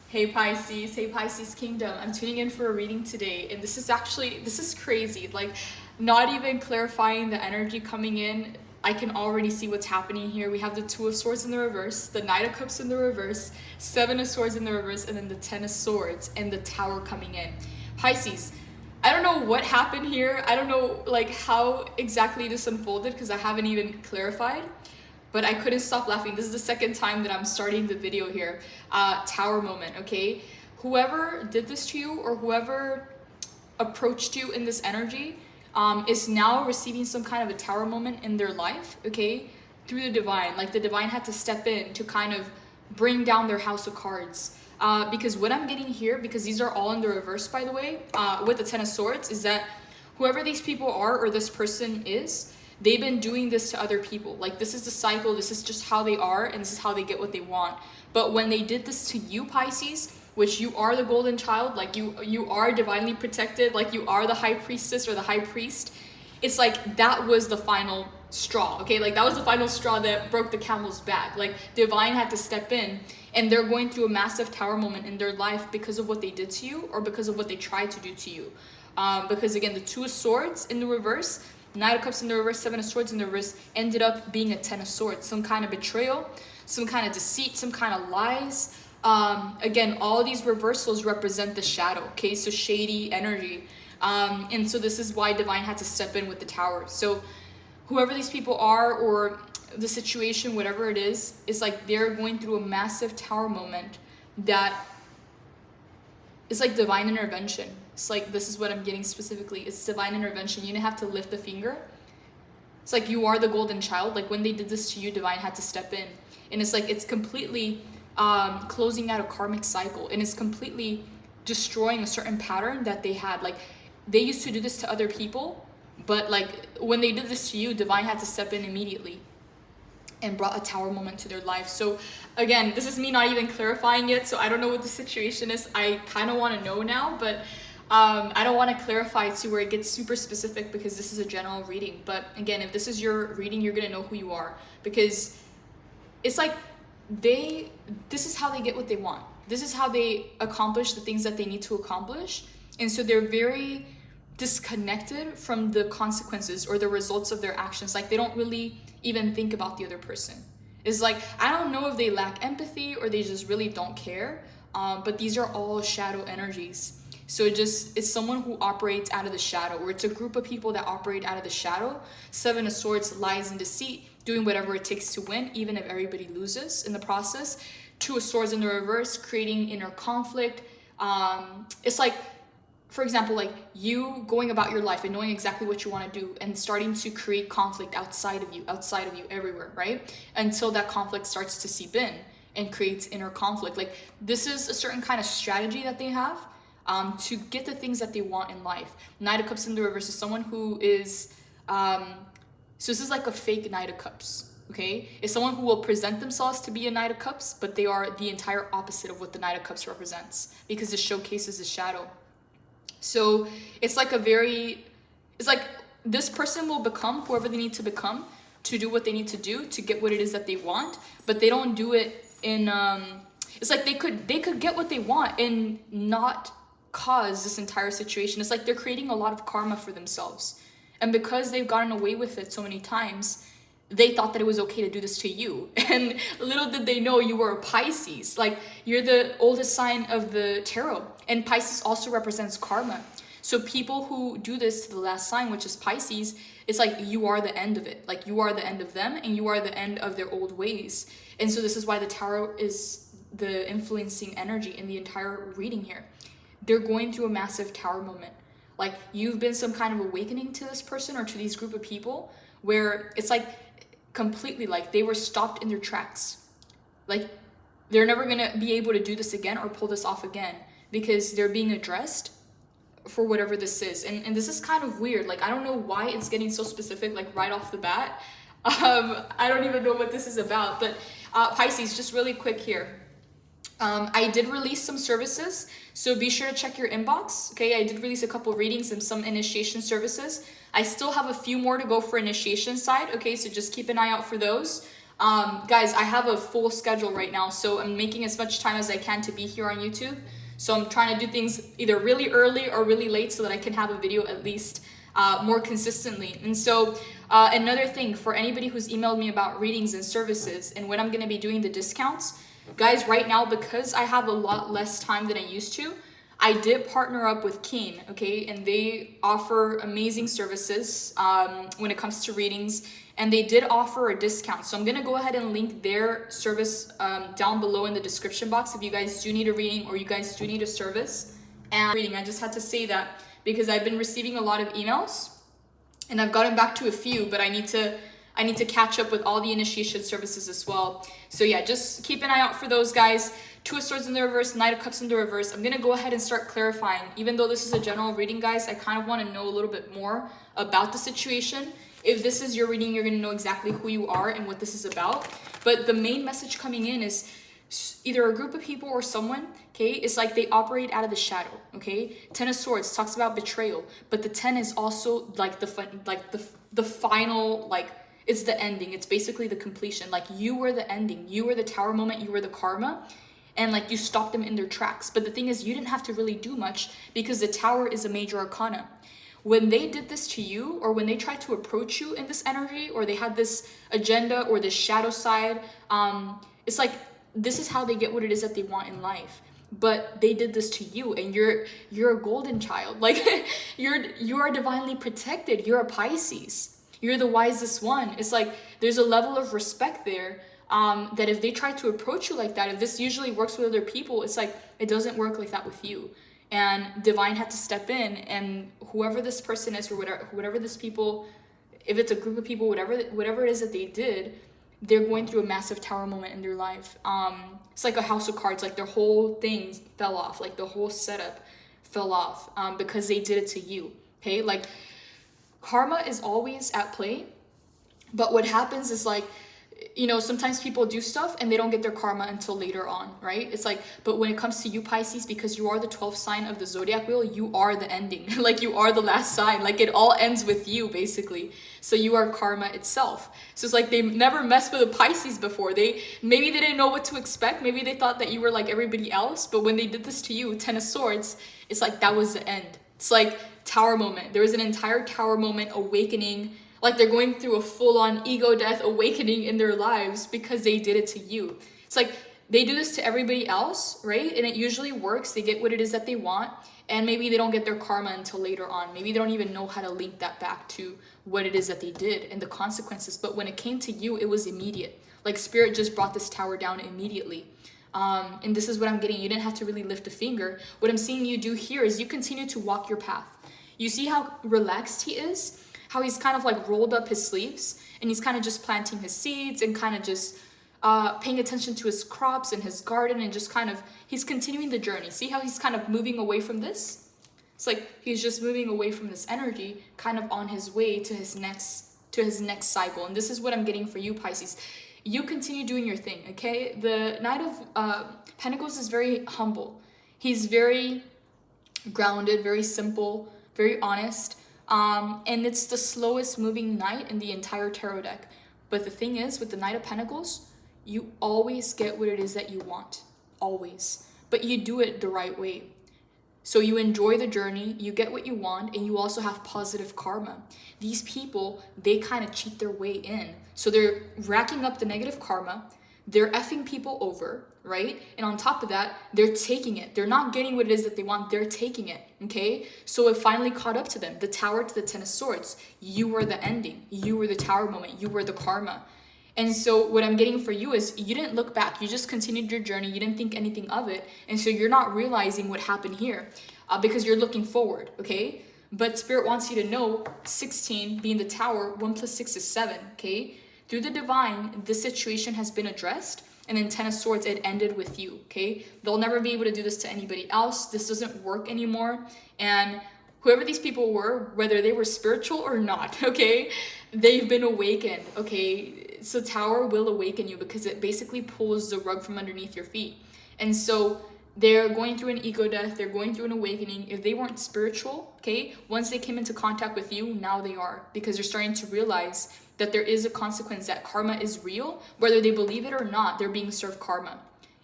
Hey Pisces, hey Pisces Kingdom. I'm tuning in for a reading today, and this is crazy. Like, not even clarifying the energy coming in, I can already see what's happening here. We have the Two of Swords in the reverse, the Knight of Cups in the reverse, Seven of Swords in the reverse, and then the Ten of Swords and the Tower coming in. Pisces, I don't know what happened here. I don't know like how exactly this unfolded because I haven't even clarified. But I couldn't stop laughing. This is the second time that I'm starting the video here. Tower moment, okay? Whoever did this to you or whoever approached you in this energy is now receiving some kind of a tower moment in their life, okay? Through the divine. Like the divine had to step in to kind of bring down their house of cards. Because what I'm getting here, because these are all in the reverse, by the way, with the Ten of Swords, is that whoever these people are or this person is, they've been doing this to other people. Like, this is the cycle, this is just how they are, and this is how they get what they want. But when they did this to you, Pisces, which you are the golden child, like you are divinely protected, like you are the high priestess or the high priest, it's like that was the final straw, okay? Like that was the final straw that broke the camel's back. Like divine had to step in, and they're going through a massive tower moment in their life because of what they did to you or because of what they tried to do to you. Because again, the Two of Swords in the reverse, Knight of Cups in the reverse, Seven of Swords in the reverse ended up being a Ten of Swords. Some kind of betrayal, some kind of deceit, some kind of lies. Again, all these reversals represent the shadow, okay? So shady energy. And so this is why divine had to step in with the Tower. So whoever these people are or the situation, whatever it is like they're going through a massive tower moment that is like divine intervention. It's like, this is what I'm getting specifically. It's divine intervention. You didn't have to lift the finger. It's like you are the golden child. Like when they did this to you, divine had to step in. And it's like, it's completely closing out a karmic cycle. And it's completely destroying a certain pattern that they had. Like they used to do this to other people, but like when they did this to you, divine had to step in immediately and brought a tower moment to their life. So again, this is me not even clarifying it. So I don't know what the situation is. I kind of want to know now, but I don't want to clarify to where it gets super specific because this is a general reading. But again, if this is your reading, you're going to know who you are, because it's like this is how they get what they want. This is how they accomplish the things that they need to accomplish. And so they're very disconnected from the consequences or the results of their actions. Like they don't really even think about the other person. It's like, I don't know if they lack empathy or they just really don't care. But these are all shadow energies. So it's someone who operates out of the shadow, or it's a group of people that operate out of the shadow. Seven of Swords, lies and deceit, doing whatever it takes to win, even if everybody loses in the process. Two of Swords in the reverse, creating inner conflict. It's like, for example, like you going about your life and knowing exactly what you want to do and starting to create conflict outside of you, everywhere, right? Until that conflict starts to seep in and creates inner conflict. Like this is a certain kind of strategy that they have to get the things that they want in life. Knight of Cups in the reverse is someone who is, so this is like a fake Knight of Cups, okay? It's someone who will present themselves to be a Knight of Cups, but they are the entire opposite of what the Knight of Cups represents, because it showcases the shadow. So it's like it's like this person will become whoever they need to become to do what they need to do to get what it is that they want, but they don't do it in, it's like they could get what they want and not cause this entire situation. It's like they're creating a lot of karma for themselves. And because they've gotten away with it so many times, they thought that it was okay to do this to you. And little did they know you were a Pisces. Like you're the oldest sign of the tarot. And Pisces also represents karma. So people who do this to the last sign, which is Pisces, it's like you are the end of it. Like you are the end of them and you are the end of their old ways. And so this is why the tarot is the influencing energy in the entire reading here. They're going through a massive tower moment. Like you've been some kind of awakening to this person or to these group of people where it's like completely like they were stopped in their tracks. Like they're never going to be able to do this again or pull this off again because they're being addressed for whatever this is. And this is kind of weird. Like I don't know why it's getting so specific like right off the bat. I don't even know what this is about. But Pisces, just really quick here. I did release some services, so be sure to check your inbox. Okay, I did release a couple readings and some initiation services. I still have a few more to go for initiation side. Okay, so just keep an eye out for those. Guys, I have a full schedule right now, so I'm making as much time as I can to be here on YouTube. So I'm trying to do things either really early or really late so that I can have a video at least more consistently. And so another thing for anybody who's emailed me about readings and services and when I'm going to be doing the discounts, guys, right now, because I have a lot less time than I used to, I did partner up with Keen, okay, and they offer amazing services when it comes to readings, and they did offer a discount. So I'm gonna go ahead and link their service down below in the description box if you guys do need a reading or you guys do need a service. And reading, I just had to say that because I've been receiving a lot of emails, and I've gotten back to a few, but I need to catch up with all the initiation services as well. So yeah, just keep an eye out for those, guys. Two of Swords in the reverse, Knight of Cups in the reverse. I'm gonna go ahead and start clarifying. Even though this is a general reading, guys, I kind of want to know a little bit more about the situation. If this is your reading, you're gonna know exactly who you are and what this is about. But the main message coming in is either a group of people or someone, okay? It's like they operate out of the shadow, okay? Ten of Swords talks about betrayal, but the 10 is also like the final, like, it's the ending. It's basically the completion. Like, you were the ending. You were the tower moment. You were the karma. And like, you stopped them in their tracks. But the thing is, you didn't have to really do much because the tower is a major arcana. When they did this to you, or when they tried to approach you in this energy, or they had this agenda or this shadow side, it's like, this is how they get what it is that they want in life. But they did this to you, and you're a golden child. Like, you are divinely protected. You're a Pisces. You're the wisest one. It's like, there's a level of respect there. That if they try to approach you like that, if this usually works with other people, it's like, it doesn't work like that with you. And divine had to step in, and whoever this person is, or whatever this people, if it's a group of people, whatever it is that they did, they're going through a massive tower moment in their life. It's like a house of cards, like their whole thing fell off, like the whole setup fell off, because they did it to you. Okay, like, karma is always at play, but what happens is, like, you know, sometimes people do stuff and they don't get their karma until later on, right? It's like, but when it comes to you, Pisces, because you are the 12th sign of the zodiac wheel, you are the ending. Like, you are the last sign. Like, it all ends with you, basically. So you are karma itself. So it's like, they never messed with a Pisces before. Maybe they didn't know what to expect. Maybe they thought that you were like everybody else. But when they did this to you, Ten of Swords, it's like, that was the end. It's like tower moment. There was an entire tower moment awakening. Like, they're going through a full-on ego death awakening in their lives because they did it to you. It's like, they do this to everybody else, right? And it usually works. They get what it is that they want, and maybe they don't get their karma until later on. Maybe they don't even know how to link that back to what it is that they did and the consequences. But when it came to you, it was immediate. Like, Spirit just brought this tower down immediately. And this is what I'm getting. You didn't have to really lift a finger. What I'm seeing you do here is you continue to walk your path. You see how relaxed he is? How he's kind of like rolled up his sleeves, and he's kind of just planting his seeds and kind of just paying attention to his crops and his garden, and just kind of, he's continuing the journey. See how he's kind of moving away from this? It's like he's just moving away from this energy, kind of on his way to his next cycle. And this is what I'm getting for you, Pisces. You continue doing your thing, okay? The Knight of Pentacles is very humble. He's very grounded, very simple, very honest. And it's the slowest moving knight in the entire tarot deck. But the thing is, with the Knight of Pentacles, you always get what it is that you want. Always. But you do it the right way. So you enjoy the journey, you get what you want, and you also have positive karma. These people, they kind of cheat their way in. So they're racking up the negative karma, they're effing people over, right? And on top of that, they're taking it. They're not getting what it is that they want, they're taking it, okay? So it finally caught up to them. The Tower to the Ten of Swords. You were the ending. You were the tower moment. You were the karma. And so what I'm getting for you is you didn't look back. You just continued your journey. You didn't think anything of it. And so you're not realizing what happened here because you're looking forward, okay? But Spirit wants you to know 16 being the tower, 1 plus 6 is 7, okay? Through the divine, this situation has been addressed. And then Ten of Swords, it ended with you, okay? They'll never be able to do this to anybody else. This doesn't work anymore. And whoever these people were, whether they were spiritual or not, okay? They've been awakened, okay? So Tower will awaken you because it basically pulls the rug from underneath your feet. And so they're going through an ego death. They're going through an awakening. If they weren't spiritual, okay, once they came into contact with you, now they are. Because they're starting to realize that there is a consequence, that karma is real. Whether they believe it or not, they're being served karma.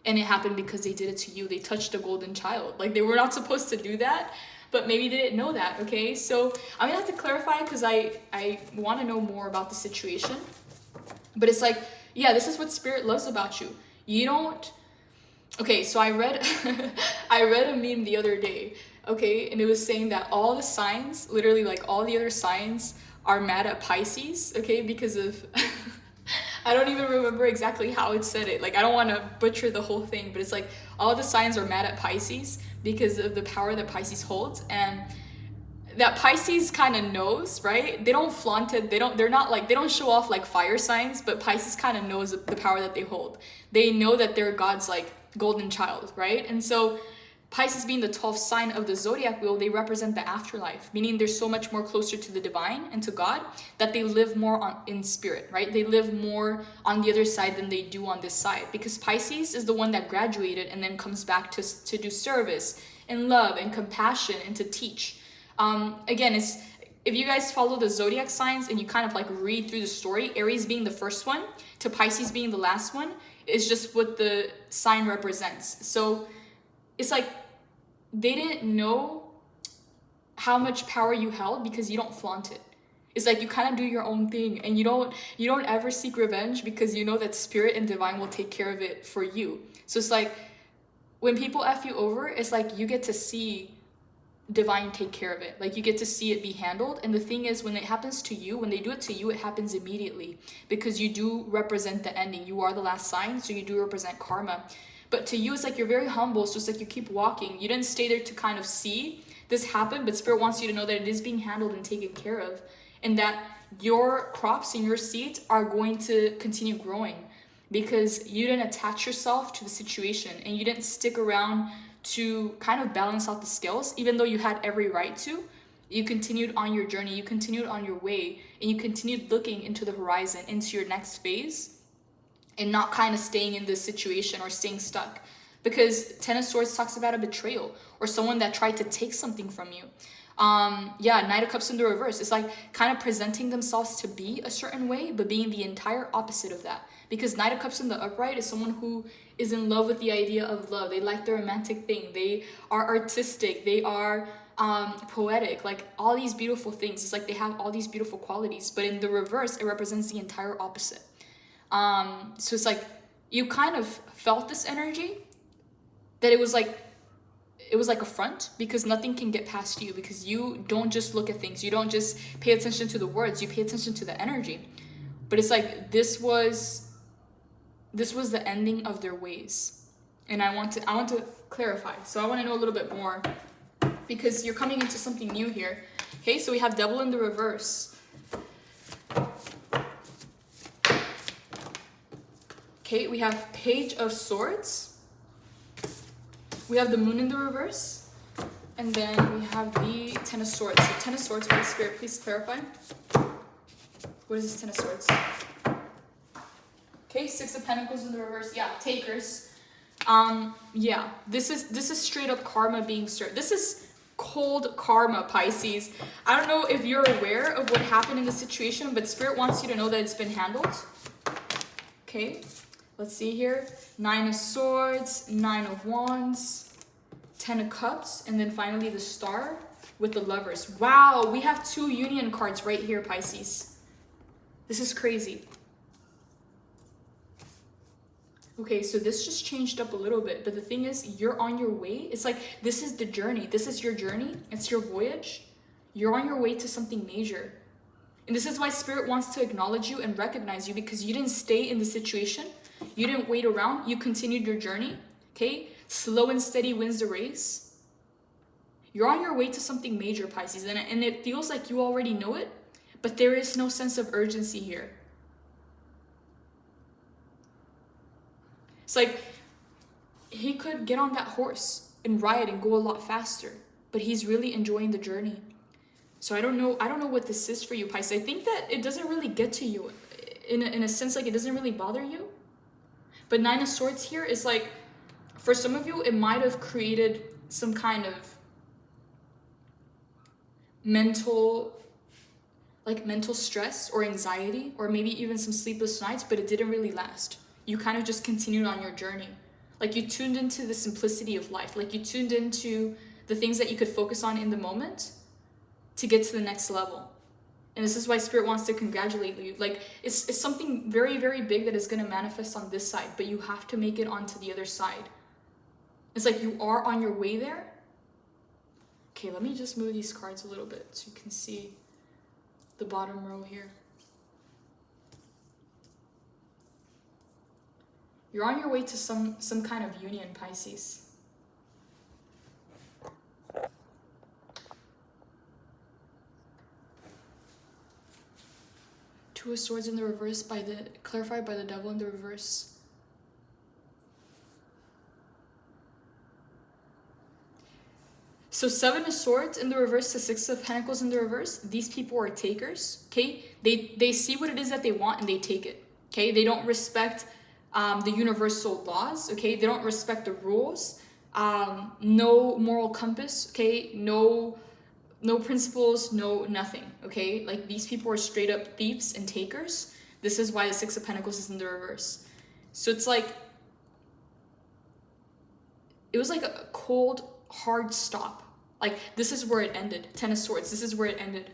And it happened because they did it to you. They touched a golden child. Like, they were not supposed to do that, but maybe they didn't know that, okay? So I'm gonna have to clarify because I want to know more about the situation. But it's like, yeah, this is what Spirit loves about you. You don't... Okay, so I read I read a meme the other day, okay? And it was saying that all the signs, literally like all the other signs, are mad at Pisces, okay? Because of... I don't even remember exactly how it said it. Like, I don't want to butcher the whole thing, but it's like all the signs are mad at Pisces because of the power that Pisces holds, and that Pisces kind of knows, right? They don't flaunt it. They don't show off like fire signs, but Pisces kind of knows the power that they hold. They know that they're God's like golden child, right? And so Pisces, being the 12th sign of the zodiac wheel, they represent the afterlife, meaning they're so much more closer to the divine and to God that they live more in spirit, right? They live more on the other side than they do on this side, because Pisces is the one that graduated and then comes back to do service and love and compassion and to teach. Again, it's, if you guys follow the zodiac signs and you kind of like read through the story, Aries being the first one to Pisces being the last one is just what the sign represents. So it's like they didn't know how much power you held because you don't flaunt it. It's like you kind of do your own thing, and you don't ever seek revenge because you know that spirit and divine will take care of it for you. So it's like when people F you over, it's like you get to see divine take care of it. Like, you get to see it be handled. And the thing is, when it happens to you, when they do it to you, it happens immediately because you do represent the ending. You are the last sign, so you do represent karma. But to you, it's like you're very humble, so it's like you keep walking. You didn't stay there to kind of see this happen, but Spirit wants you to know that it is being handled and taken care of, and that your crops and your seeds are going to continue growing because you didn't attach yourself to the situation and you didn't stick around to kind of balance out the scales, even though you had every right to. You continued on your journey, you continued on your way, and you continued looking into the horizon, into your next phase, and not kind of staying in this situation or staying stuck. Because Ten of Swords talks about a betrayal or someone that tried to take something from you. Knight of Cups in the reverse. It's like kind of presenting themselves to be a certain way, but being the entire opposite of that. Because Knight of Cups in the upright is someone who is in love with the idea of love. They like the romantic thing. They are artistic. They are poetic. Like, all these beautiful things. It's like they have all these beautiful qualities. But in the reverse, it represents the entire opposite. So it's like you kind of felt this energy that it was like a front, because nothing can get past you, because you don't just look at things. You don't just pay attention to the words. You pay attention to the energy. But it's like this was the ending of their ways. And I want to clarify. So I want to know a little bit more, because you're coming into something new here. Okay, so we have Devil in the reverse. Okay, we have Page of Swords. We have the Moon in the reverse. And then we have the Ten of Swords. So Ten of Swords, Holy Spirit, please clarify. What is this Ten of Swords? Okay, Six of Pentacles in the reverse. Yeah, takers. This is straight up karma being served. This is cold karma, Pisces. I don't know if you're aware of what happened in the situation, but Spirit wants you to know that it's been handled. Okay, let's see here. Nine of Swords, Nine of Wands, Ten of Cups, and then finally the Star with the Lovers. Wow, we have two union cards right here, Pisces. This is crazy. Okay, so this just changed up a little bit, but the thing is, you're on your way. It's like, this is the journey. This is your journey. It's your voyage. You're on your way to something major. And this is why Spirit wants to acknowledge you and recognize you, because you didn't stay in the situation. You didn't wait around. You continued your journey, okay? Slow and steady wins the race. You're on your way to something major, Pisces, and it feels like you already know it, but there is no sense of urgency here. It's like he could get on that horse and ride and go a lot faster, but he's really enjoying the journey. So I don't know what this is for you, Pisces. I think that it doesn't really get to you in a sense, like it doesn't really bother you. But Nine of Swords here is like, for some of you, it might have created some kind of mental like mental stress or anxiety, or maybe even some sleepless nights, but it didn't really last. You kind of just continued on your journey. Like you tuned into the simplicity of life. Like you tuned into the things that you could focus on in the moment to get to the next level. And this is why Spirit wants to congratulate you. Like it's something very, very big that is going to manifest on this side, but you have to make it onto the other side. It's like you are on your way there. Okay, let me just move these cards a little bit so you can see the bottom row here. You're on your way to some kind of union, Pisces. Two of Swords in the reverse, clarified by the Devil in the reverse. So Seven of Swords in the reverse to Six of Pentacles in the reverse. These people are takers, okay? They see what it is that they want and they take it, okay? They don't respect the universal laws, okay? They don't respect the rules. No moral compass, okay? No principles, no nothing, okay? Like these people are straight up thieves and takers. This is why the Six of Pentacles is in the reverse. So it's like, it was like a cold, hard stop. Like this is where it ended. Ten of Swords, this is where it ended.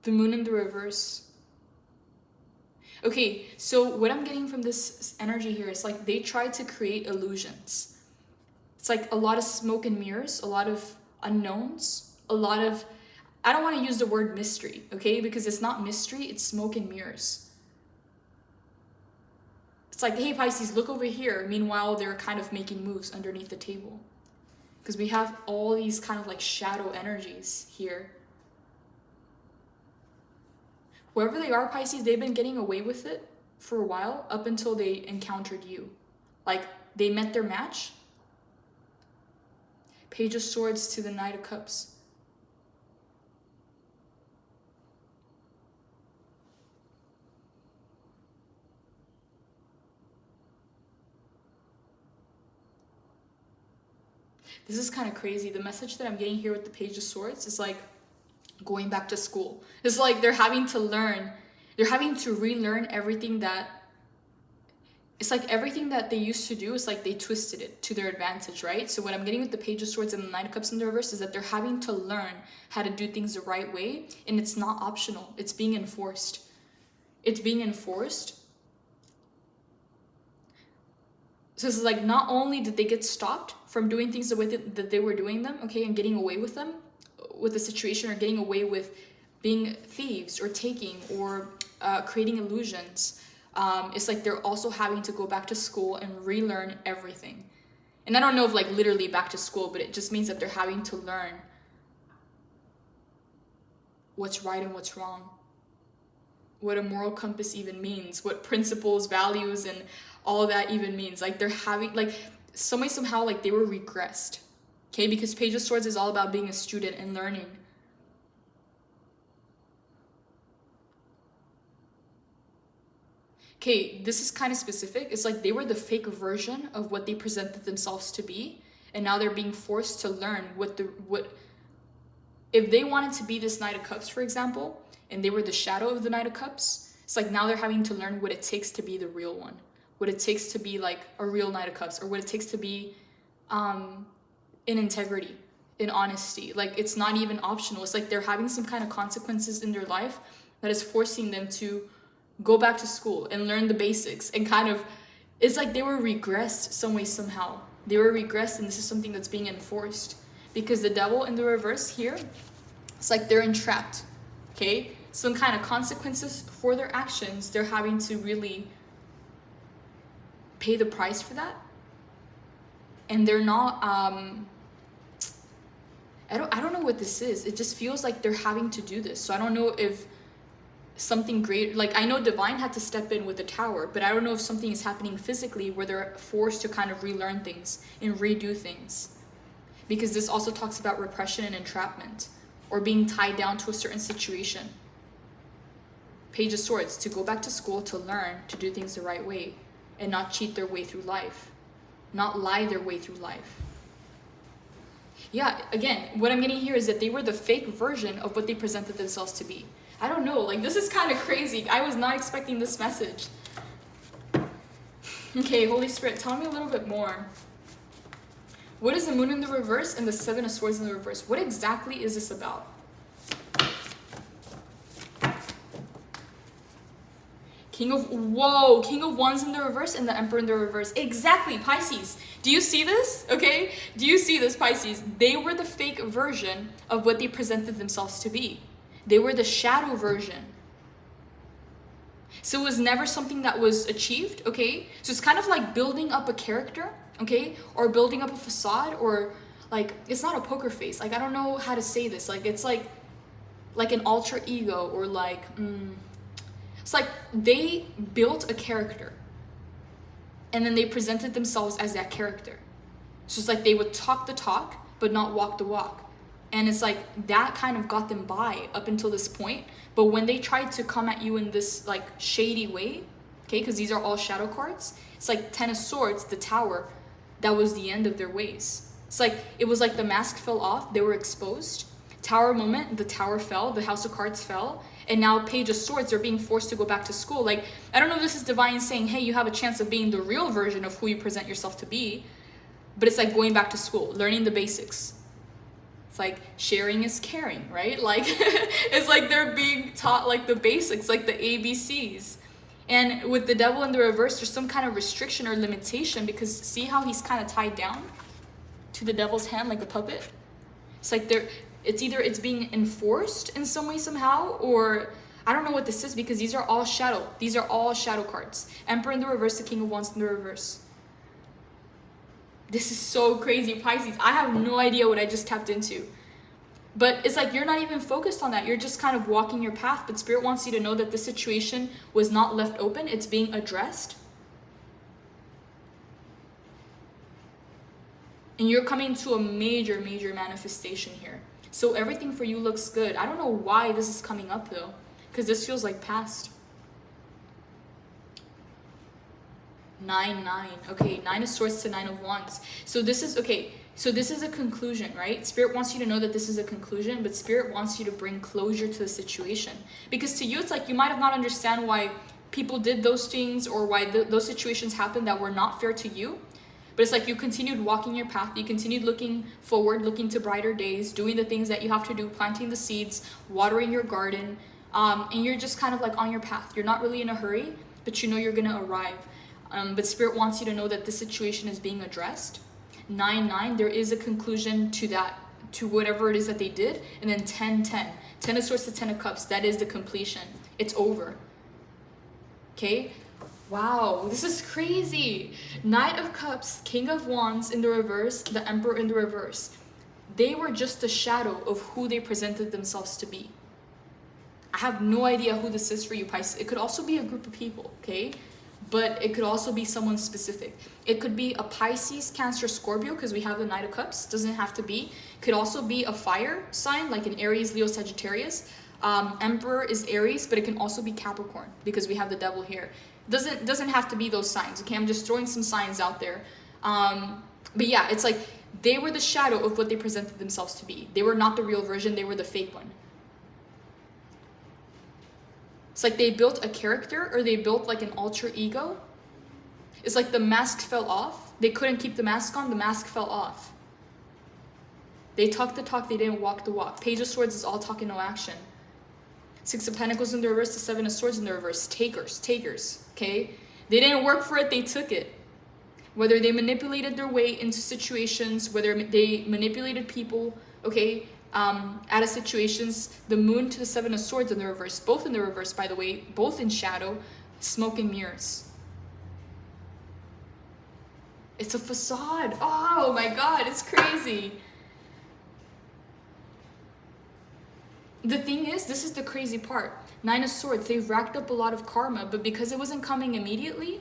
The Moon in the reverse. Okay, so what I'm getting from this energy here is like they tried to create illusions. It's like a lot of smoke and mirrors, a lot of unknowns, a lot of, I don't want to use the word mystery, okay? Because it's not mystery, it's smoke and mirrors. It's like, hey Pisces, look over here. Meanwhile, they're kind of making moves underneath the table. Because we have all these kind of like shadow energies here. Whoever they are, Pisces, they've been getting away with it for a while up until they encountered you. Like they met their match. Page of Swords to the Knight of Cups. This is kind of crazy. The message that I'm getting here with the Page of Swords is like going back to school. It's like they're having to learn. They're having to relearn everything that, it's like everything that they used to do is like they twisted it to their advantage, right? So what I'm getting with the Page of Swords and the Knight of Cups in the reverse is that they're having to learn how to do things the right way. And it's not optional. It's being enforced. It's being enforced. So it's like not only did they get stopped from doing things the way that they were doing them, okay, and getting away with them, with the situation, or getting away with being thieves or taking or creating illusions. It's like they're also having to go back to school and relearn everything. And I don't know if like literally back to school, but it just means that they're having to learn what's right and what's wrong, what a moral compass even means, what principles, values, and all of that even means. Like they're having, like some way, somehow, like they were regressed, okay? Because Page of Swords is all about being a student and learning. Okay, this is kind of specific. It's like they were the fake version of what they presented themselves to be, and now they're being forced to learn what if they wanted to be this Knight of Cups, for example, and they were the shadow of the Knight of Cups. It's like now they're having to learn what it takes to be the real one, what it takes to be like a real Knight of Cups, or what it takes to be in integrity, in honesty. Like it's not even optional. It's like they're having some kind of consequences in their life that is forcing them to go back to school and learn the basics, and kind of, it's like they were regressed some way, somehow. They were regressed, and this is something that's being enforced. Because the Devil in the reverse here, it's like they're entrapped, okay? Some kind of consequences for their actions. They're having to really pay the price for that. And they're not, I don't know what this is. It just feels like they're having to do this. So I don't know if something great, like I know Divine had to step in with the Tower, but I don't know if something is happening physically where they're forced to kind of relearn things and redo things. Because this also talks about repression and entrapment, or being tied down to a certain situation. Page of Swords, to go back to school to learn to do things the right way and not cheat their way through life, not lie their way through life. Yeah, again, what I'm getting here is that they were the fake version of what they presented themselves to be. I don't know, like this is kind of crazy. I was not expecting this message. Okay, Holy Spirit, tell me a little bit more. What is the Moon in the reverse and the Seven of Swords in the reverse? What exactly is this about? King of Wands in the reverse and the Emperor in the reverse. Exactly, Pisces. Do you see this? Okay, do you see this, Pisces? They were the fake version of what they presented themselves to be. They were the shadow version. So it was never something that was achieved, okay? So it's kind of like building up a character, okay? Or building up a facade, or like, it's not a poker face. Like, I don't know how to say this. Like, it's like an alter ego, or like, it's like they built a character and then they presented themselves as that character. So it's like they would talk the talk, but not walk the walk. And it's like that kind of got them by up until this point. But when they tried to come at you in this like shady way, okay, because these are all shadow cards, it's like Ten of Swords, the Tower, that was the end of their ways. It's like, it was like the mask fell off, they were exposed. Tower moment, the Tower fell, the House of Cards fell, and now Page of Swords, they're being forced to go back to school. Like, I don't know if this is divine saying, hey, you have a chance of being the real version of who you present yourself to be, but it's like going back to school, learning the basics. It's like sharing is caring, right? Like, it's like they're being taught like the basics, like the ABCs. And with the Devil in the reverse, there's some kind of restriction or limitation, because see how he's kind of tied down to the Devil's hand like a puppet? It's like it's being enforced in some way somehow, or I don't know what this is, because these are all shadow. These are all shadow cards. Emperor in the reverse, the King of Wands in the reverse. This is so crazy, Pisces. I have no idea what I just tapped into. But it's like you're not even focused on that. You're just kind of walking your path. But Spirit wants you to know that this situation was not left open. It's being addressed. And you're coming to a major, major manifestation here. So everything for you looks good. I don't know why this is coming up though, because this feels like past. 9, 9. Okay, 9 of Swords to 9 of Wands. So this is, okay, so this is a conclusion, right? Spirit wants you to know that this is a conclusion, but Spirit wants you to bring closure to the situation. Because to you, it's like you might have not understand why people did those things, or why those situations happened that were not fair to you. But it's like you continued walking your path. You continued looking forward, looking to brighter days, doing the things that you have to do, planting the seeds, watering your garden. And you're just kind of like on your path. You're not really in a hurry, but you know you're going to arrive. But Spirit wants you to know that this situation is being addressed. 9, 9, there is a conclusion to that, to whatever it is that they did. And then 10, 10. 10 of Swords to 10 of Cups, that is the completion. It's over. Okay? Wow, this is crazy. Knight of Cups, King of Wands in the reverse, the Emperor in the reverse. They were just a shadow of who they presented themselves to be. I have no idea who this is for you, Pisces. It could also be a group of people, okay? But it could also be someone specific. It could be a Pisces, Cancer, Scorpio, because we have the Knight of Cups. Doesn't have to be. Could also be a fire sign, like an Aries, Leo, Sagittarius. Emperor is Aries, but it can also be Capricorn, because we have the Devil here. Doesn't have to be those signs, okay? I'm just throwing some signs out there. But yeah, it's like they were the shadow of what they presented themselves to be. They were not the real version, they were the fake one. It's like they built a character, or they built like an alter ego. It's like the mask fell off. They couldn't keep the mask on, the mask fell off. They talked the talk, they didn't walk the walk. Page of Swords is all talk and no action. 6 of Pentacles in the reverse, the 7 of Swords in the reverse. Takers, okay? They didn't work for it, they took it. Whether they manipulated their way into situations, whether they manipulated people, okay, out of situations. The Moon to the 7 of Swords in the reverse, both in the reverse, by the way, both in shadow, smoke and mirrors. It's a facade. Oh my God, it's crazy. The thing is, this is the crazy part. 9 of Swords, they've racked up a lot of karma, but because it wasn't coming immediately,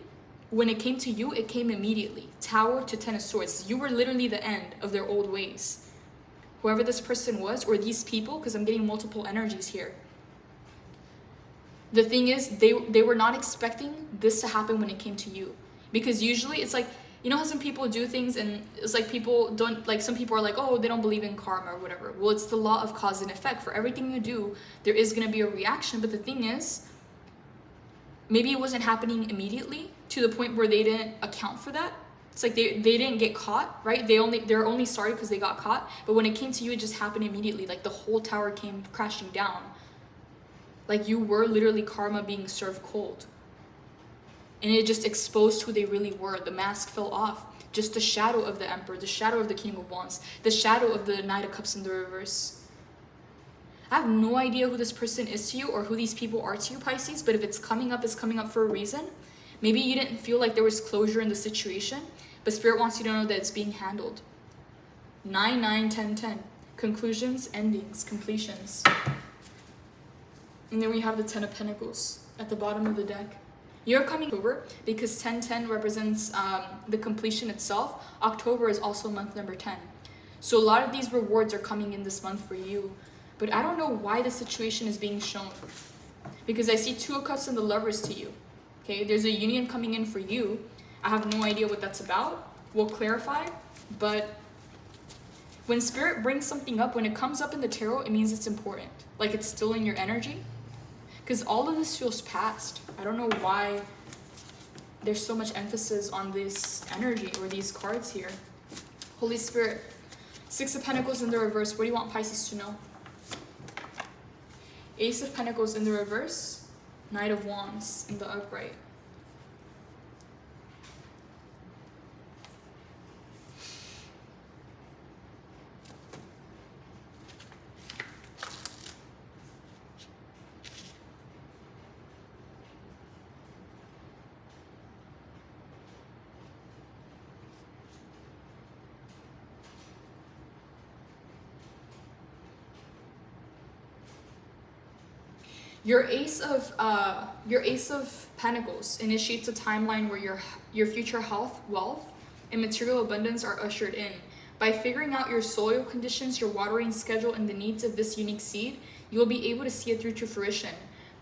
when it came to you, it came immediately. Tower to 10 of Swords. You were literally the end of their old ways. Whoever this person was, or these people, because I'm getting multiple energies here. The thing is, they were not expecting this to happen when it came to you. Because usually it's like, You know how some people do things and it's like people don't, like some people are like, oh, they don't believe in karma or whatever. Well, it's the law of cause and effect. For everything you do, there is going to be a reaction. But the thing is, maybe it wasn't happening immediately to the point where they didn't account for that. It's like they didn't get caught, right? They're only sorry because they got caught. But when it came to you, it just happened immediately. Like the whole tower came crashing down. Like you were literally karma being served cold. And it just exposed who they really were. The mask fell off. Just the shadow of the Emperor, the shadow of the King of Wands, the shadow of the Knight of Cups in the reverse. I have no idea who this person is to you or who these people are to you, Pisces, but if it's coming up for a reason. Maybe you didn't feel like there was closure in the situation, but Spirit wants you to know that it's being handled. 9, 9, 10, 10. Conclusions, endings, completions. And then we have the 10 of Pentacles at the bottom of the deck. You're coming over because 1010 represents the completion itself. October is also month number 10. So a lot of these rewards are coming in this month for you. But I don't know why the situation is being shown. Because I see 2 of Cups and the Lovers to you. Okay, there's a union coming in for you. I have no idea what that's about. We'll clarify. But when Spirit brings something up, when it comes up in the tarot, it means it's important. Like it's still in your energy. Because all of this feels past. I don't know why there's so much emphasis on this energy or these cards here. Holy Spirit. 6 of Pentacles in the reverse. What do you want Pisces to know? Ace of Pentacles in the reverse. Knight of Wands in the upright. Your Ace of Pentacles initiates a timeline where your future health, wealth, and material abundance are ushered in. By figuring out your soil conditions, your watering schedule, and the needs of this unique seed, you will be able to see it through to fruition.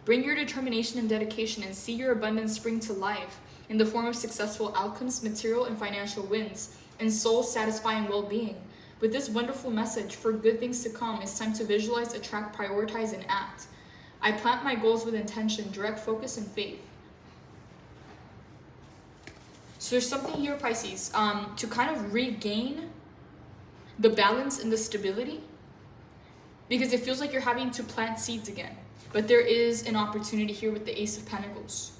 Bring your determination and dedication and see your abundance spring to life in the form of successful outcomes, material and financial wins, and soul-satisfying well-being. With this wonderful message for good things to come, it's time to visualize, attract, prioritize, and act. I plant my goals with intention, direct focus, and faith. So there's something here, Pisces, to kind of regain the balance and the stability, because it feels like you're having to plant seeds again. But there is an opportunity here with the Ace of Pentacles.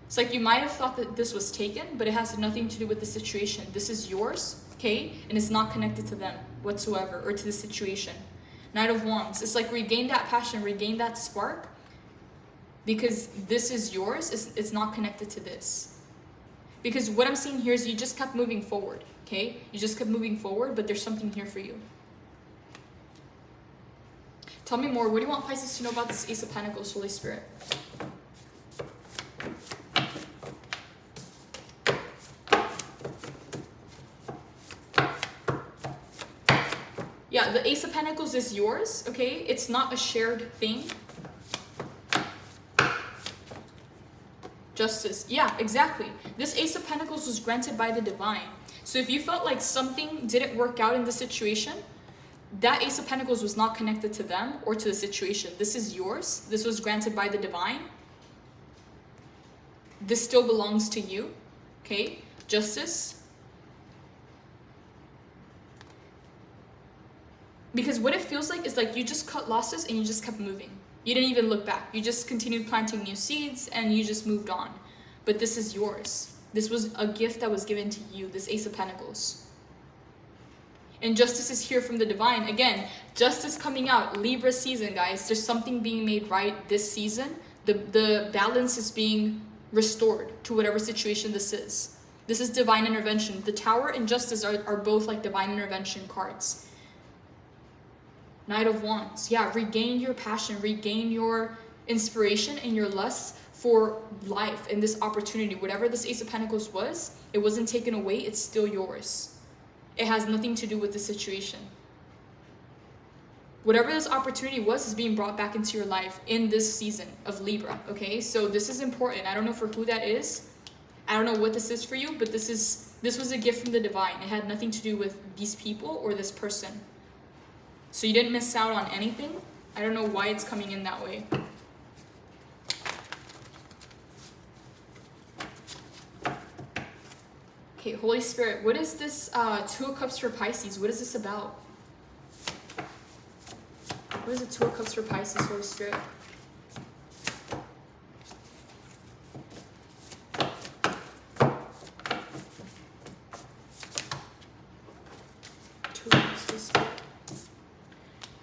It's like you might have thought that this was taken, but it has nothing to do with the situation. This is yours, okay? And it's not connected to them whatsoever or to the situation. Knight of Wands. It's like regain that passion, regain that spark, because this is yours. It's not connected to this. Because what I'm seeing here is you just kept moving forward, okay? You just kept moving forward, but there's something here for you. Tell me more. What do you want Pisces to know about this Ace of Pentacles, Holy Spirit? Yeah, the Ace of Pentacles is yours, okay? It's not a shared thing. Justice. Yeah, exactly. This Ace of Pentacles was granted by the divine. So if you felt like something didn't work out in the situation, that Ace of Pentacles was not connected to them or to the situation. This is yours. This was granted by the divine. This still belongs to you, okay? Justice. Because what it feels like is like you just cut losses and you just kept moving. You didn't even look back. You just continued planting new seeds and you just moved on. But this is yours. This was a gift that was given to you, this Ace of Pentacles. And justice is here from the divine. Again, justice coming out. Libra season, guys. There's something being made right this season. The balance is being restored to whatever situation this is. This is divine intervention. The Tower and Justice are both like divine intervention cards. Knight of Wands. Yeah, regain your passion, regain your inspiration and your lust for life and this opportunity. Whatever this Ace of Pentacles was, it wasn't taken away, it's still yours. It has nothing to do with the situation. Whatever this opportunity was is being brought back into your life in this season of Libra, okay? So this is important. I don't know for who that is. I don't know what this is for you, but this is This was a gift from the divine. It had nothing to do with these people or this person. So you didn't miss out on anything. I don't know why it's coming in that way. Okay, Holy Spirit, what is this Two of Cups for Pisces? What is this about? What is the Two of Cups for Pisces, Holy Spirit? Two of Cups, Holy Spirit.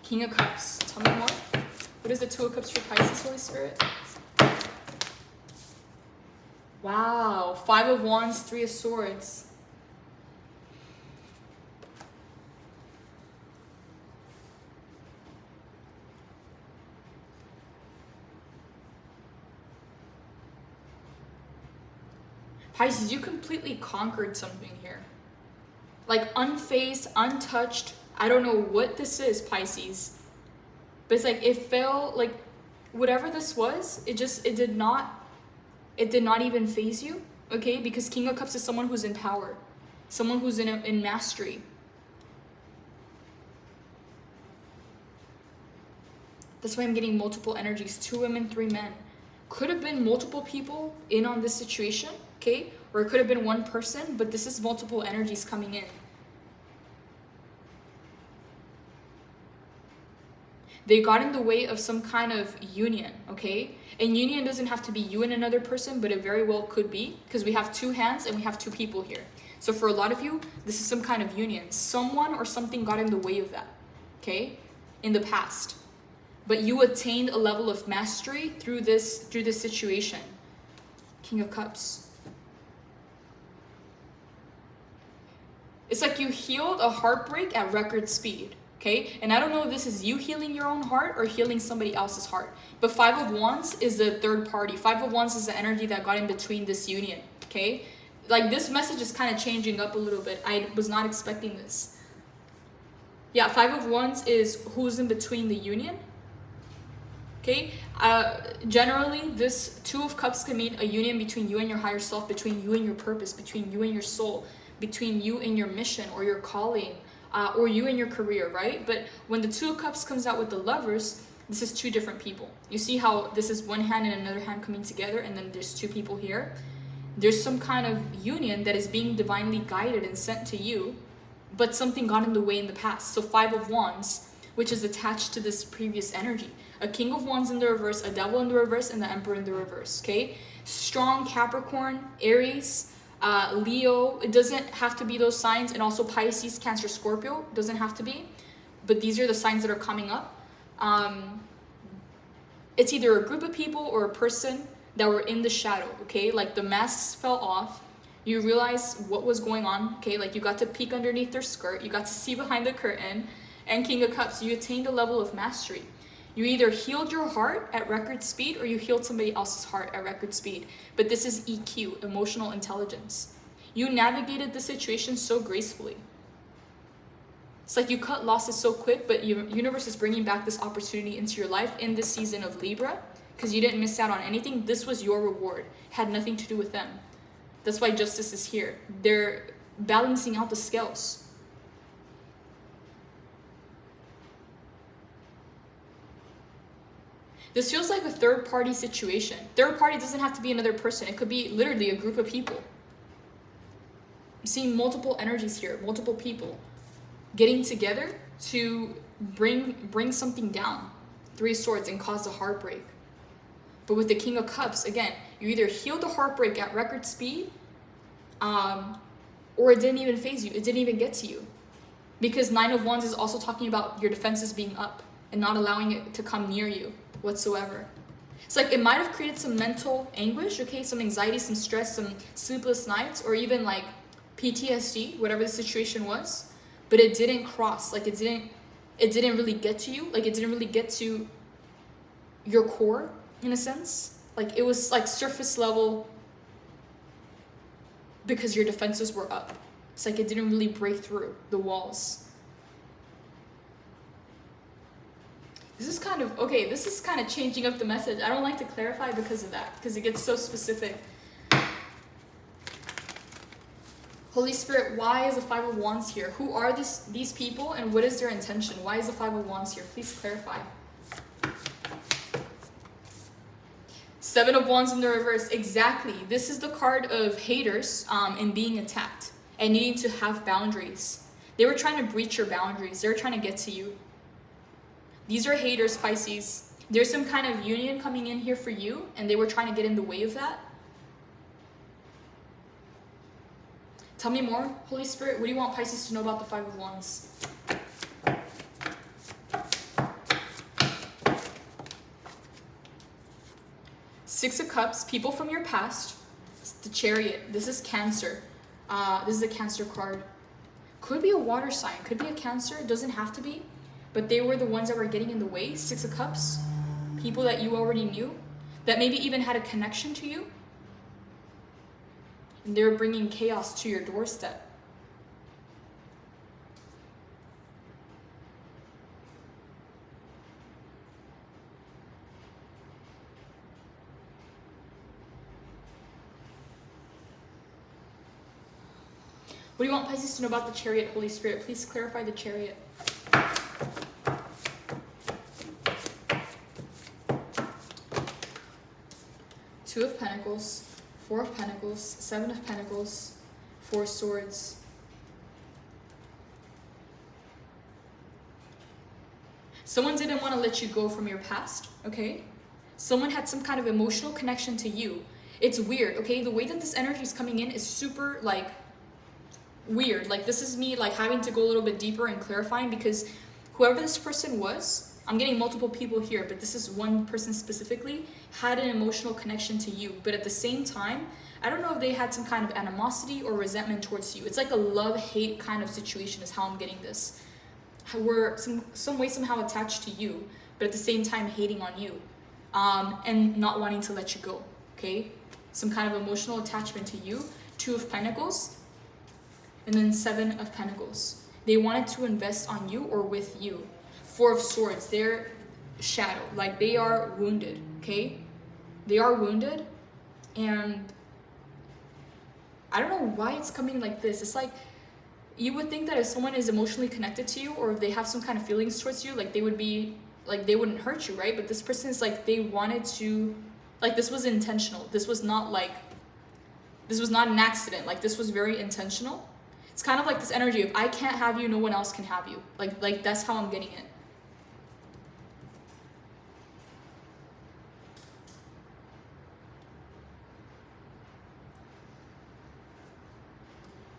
King of Cups, tell me more. What is the Two of Cups for Pisces, Holy Spirit? Wow, Five of Wands, Three of Swords. Pisces, you completely conquered something here. Like unfazed, untouched. I don't know what this is, Pisces. But it's like it felt like whatever this was, it did not even faze you, okay? Because King of Cups is someone who's in power, someone who's in mastery. That's why I'm getting multiple energies, 2 women, 3 men. Could have been multiple people in on this situation, okay? Or it could have been one person, but this is multiple energies coming in. They got in the way of some kind of union, okay? And union doesn't have to be you and another person, but it very well could be, because we have 2 hands and we have 2 people here. So for a lot of you, this is some kind of union. Someone or something got in the way of that, okay? In the past. But you attained a level of mastery through this situation. King of Cups. It's like you healed a heartbreak at record speed. Okay, and I don't know if this is you healing your own heart or healing somebody else's heart. But Five of Wands is the third party. Five of Wands is the energy that got in between this union. Okay, like this message is kind of changing up a little bit. I was not expecting this. Yeah, Five of Wands is who's in between the union. Okay, generally this Two of Cups can mean a union between you and your higher self, between you and your purpose, between you and your soul, between you and your mission or your calling. Or you and your career, right? But when the Two of Cups comes out with the Lovers, this is 2 different people. You see how this is one hand and another hand coming together, and then there's 2 people here. There's some kind of union that is being divinely guided and sent to you, but something got in the way in the past. So Five of Wands, which is attached to this previous energy. A King of Wands in the reverse, a Devil in the reverse, and the Emperor in the reverse, okay? Strong Capricorn, Aries, Leo, it doesn't have to be those signs, and also Pisces, Cancer, Scorpio, doesn't have to be, but these are the signs that are coming up. It's either a group of people or a person that were in the shadow, okay? Like the masks fell off, you realize what was going on, okay? Like you got to peek underneath their skirt, you got to see behind the curtain, and King of Cups, you attained a level of mastery. You either healed your heart at record speed or you healed somebody else's heart at record speed. But this is EQ, emotional intelligence. You navigated the situation so gracefully. It's like you cut losses so quick, but your universe is bringing back this opportunity into your life in this season of Libra because you didn't miss out on anything. This was your reward. It had nothing to do with them. That's why justice is here. They're balancing out the scales. This feels like a third-party situation. Third party doesn't have to be another person. It could be literally a group of people. I'm seeing multiple energies here, multiple people getting together to bring something down. 3 of Swords and cause a heartbreak. But with the King of Cups, again, you either healed the heartbreak at record speed, or it didn't even faze you. It didn't even get to you. Because 9 of Wands is also talking about your defenses being up and not allowing it to come near you whatsoever. It's like it might have created some mental anguish, okay, some anxiety, some stress, some sleepless nights, or even like PTSD, whatever the situation was, but it didn't cross, like it didn't really get to you, like it didn't really get to your core in a sense. Like it was like surface level because your defenses were up. It's like it didn't really break through the walls. This is kind of, okay, this is kind of changing up the message. I don't like to clarify because of that, because it gets so specific. Holy Spirit, why is the Five of Wands here? Who are these people and what is their intention? Why is the Five of Wands here? Please clarify. Seven of Wands in the reverse. Exactly. This is the card of haters and being attacked and needing to have boundaries. They were trying to breach your boundaries. They were trying to get to you. These are haters, Pisces. There's some kind of union coming in here for you and they were trying to get in the way of that. Tell me more, Holy Spirit. What do you want Pisces to know about the Five of Wands? Six of Cups, people from your past. The Chariot. This is Cancer. This is a Cancer card. Could be a water sign. Could be a Cancer. It doesn't have to be. But they were the ones that were getting in the way. Six of Cups. People that you already knew. That maybe even had a connection to you. And they're bringing chaos to your doorstep. What do you want Pisces to know about the Chariot, Holy Spirit? Please clarify the Chariot. Two of Pentacles. Four of Pentacles, Seven of Pentacles, Four Swords. Someone didn't want to let you go from your past, okay? Someone had some kind of emotional connection to you. It's weird, okay? The way that this energy is coming in is super, like, weird. Like, this is me, like, having to go a little bit deeper and clarifying because whoever this person was, I'm getting multiple people here, but this is one person specifically, had an emotional connection to you. But at the same time, I don't know if they had some kind of animosity or resentment towards you. It's like a love-hate kind of situation is how I'm getting this. We're some way somehow attached to you, but at the same time hating on you and not wanting to let you go, okay? Some kind of emotional attachment to you. Two of Pentacles, and then Seven of Pentacles. They wanted to invest on you or with you. Four of Swords, they're shadow, like they are wounded, okay? They are wounded, and I don't know why it's coming like this. It's like, you would think that if someone is emotionally connected to you or if they have some kind of feelings towards you, like they would be, like they wouldn't hurt you, right? But this person is like, they wanted to, like this was intentional. This was not like, this was not an accident. Like this was very intentional. It's kind of like this energy of, I can't have you, no one else can have you. Like that's how I'm getting it.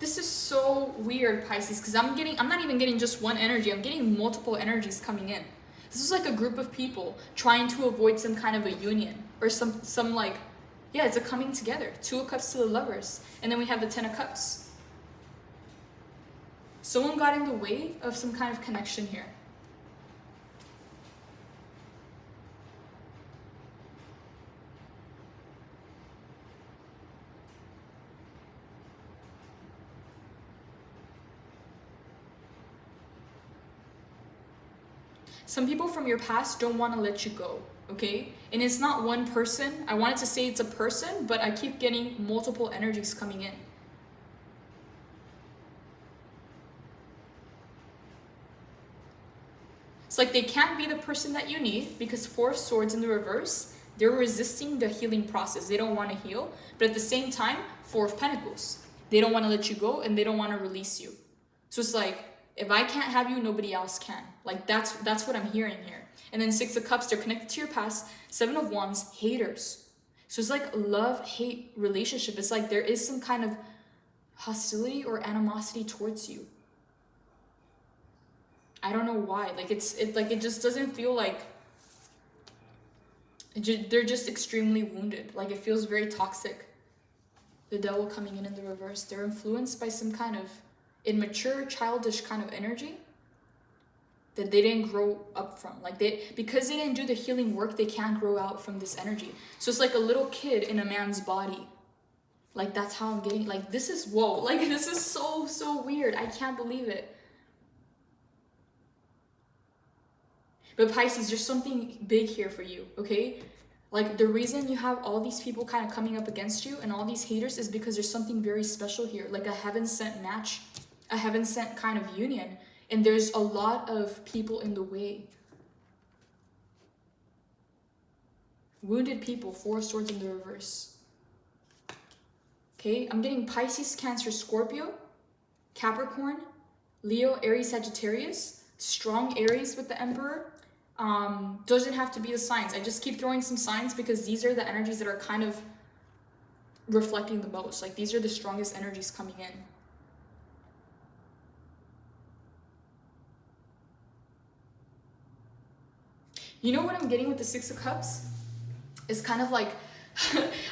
This is so weird, Pisces, because I'm not even getting just one energy. I'm getting multiple energies coming in. This is like a group of people trying to avoid some kind of a union or some like, yeah, it's a coming together. Two of Cups to the Lovers. And then we have the Ten of Cups. Someone got in the way of some kind of connection here. Some people from your past don't want to let you go, okay? And it's not one person. I wanted to say it's a person, but I keep getting multiple energies coming in. It's like they can't be the person that you need because Four of Swords in the reverse, they're resisting the healing process. They don't want to heal, but at the same time, Four of Pentacles. They don't want to let you go and they don't want to release you. So it's like, if I can't have you, nobody else can. Like that's what I'm hearing here. And then Six of Cups, they're connected to your past. Seven of Wands, haters. So it's like a love-hate relationship. It's like there is some kind of hostility or animosity towards you. I don't know why. Like it just doesn't feel like they're just extremely wounded. Like it feels very toxic. The Devil coming in the reverse. They're influenced by some kind of immature, childish kind of energy that they didn't grow up from. Like because they didn't do the healing work, they can't grow out from this energy. So it's like a little kid in a man's body. Like that's how I'm getting, like this is, whoa, like this is so weird. I can't believe it. But Pisces, there's something big here for you, okay? Like, the reason you have all these people kind of coming up against you and all these haters is because there's something very special here, like a heaven-sent match, a heaven-sent kind of union. And there's a lot of people in the way. Wounded people, 4 of Swords in the reverse. Okay, I'm getting Pisces, Cancer, Scorpio, Capricorn, Leo, Aries, Sagittarius, strong Aries with the Emperor. Doesn't have to be the signs. I just keep throwing some signs because these are the energies that are kind of reflecting the most. Like, these are the strongest energies coming in. You know what I'm getting with the 6 of Cups? It's kind of like,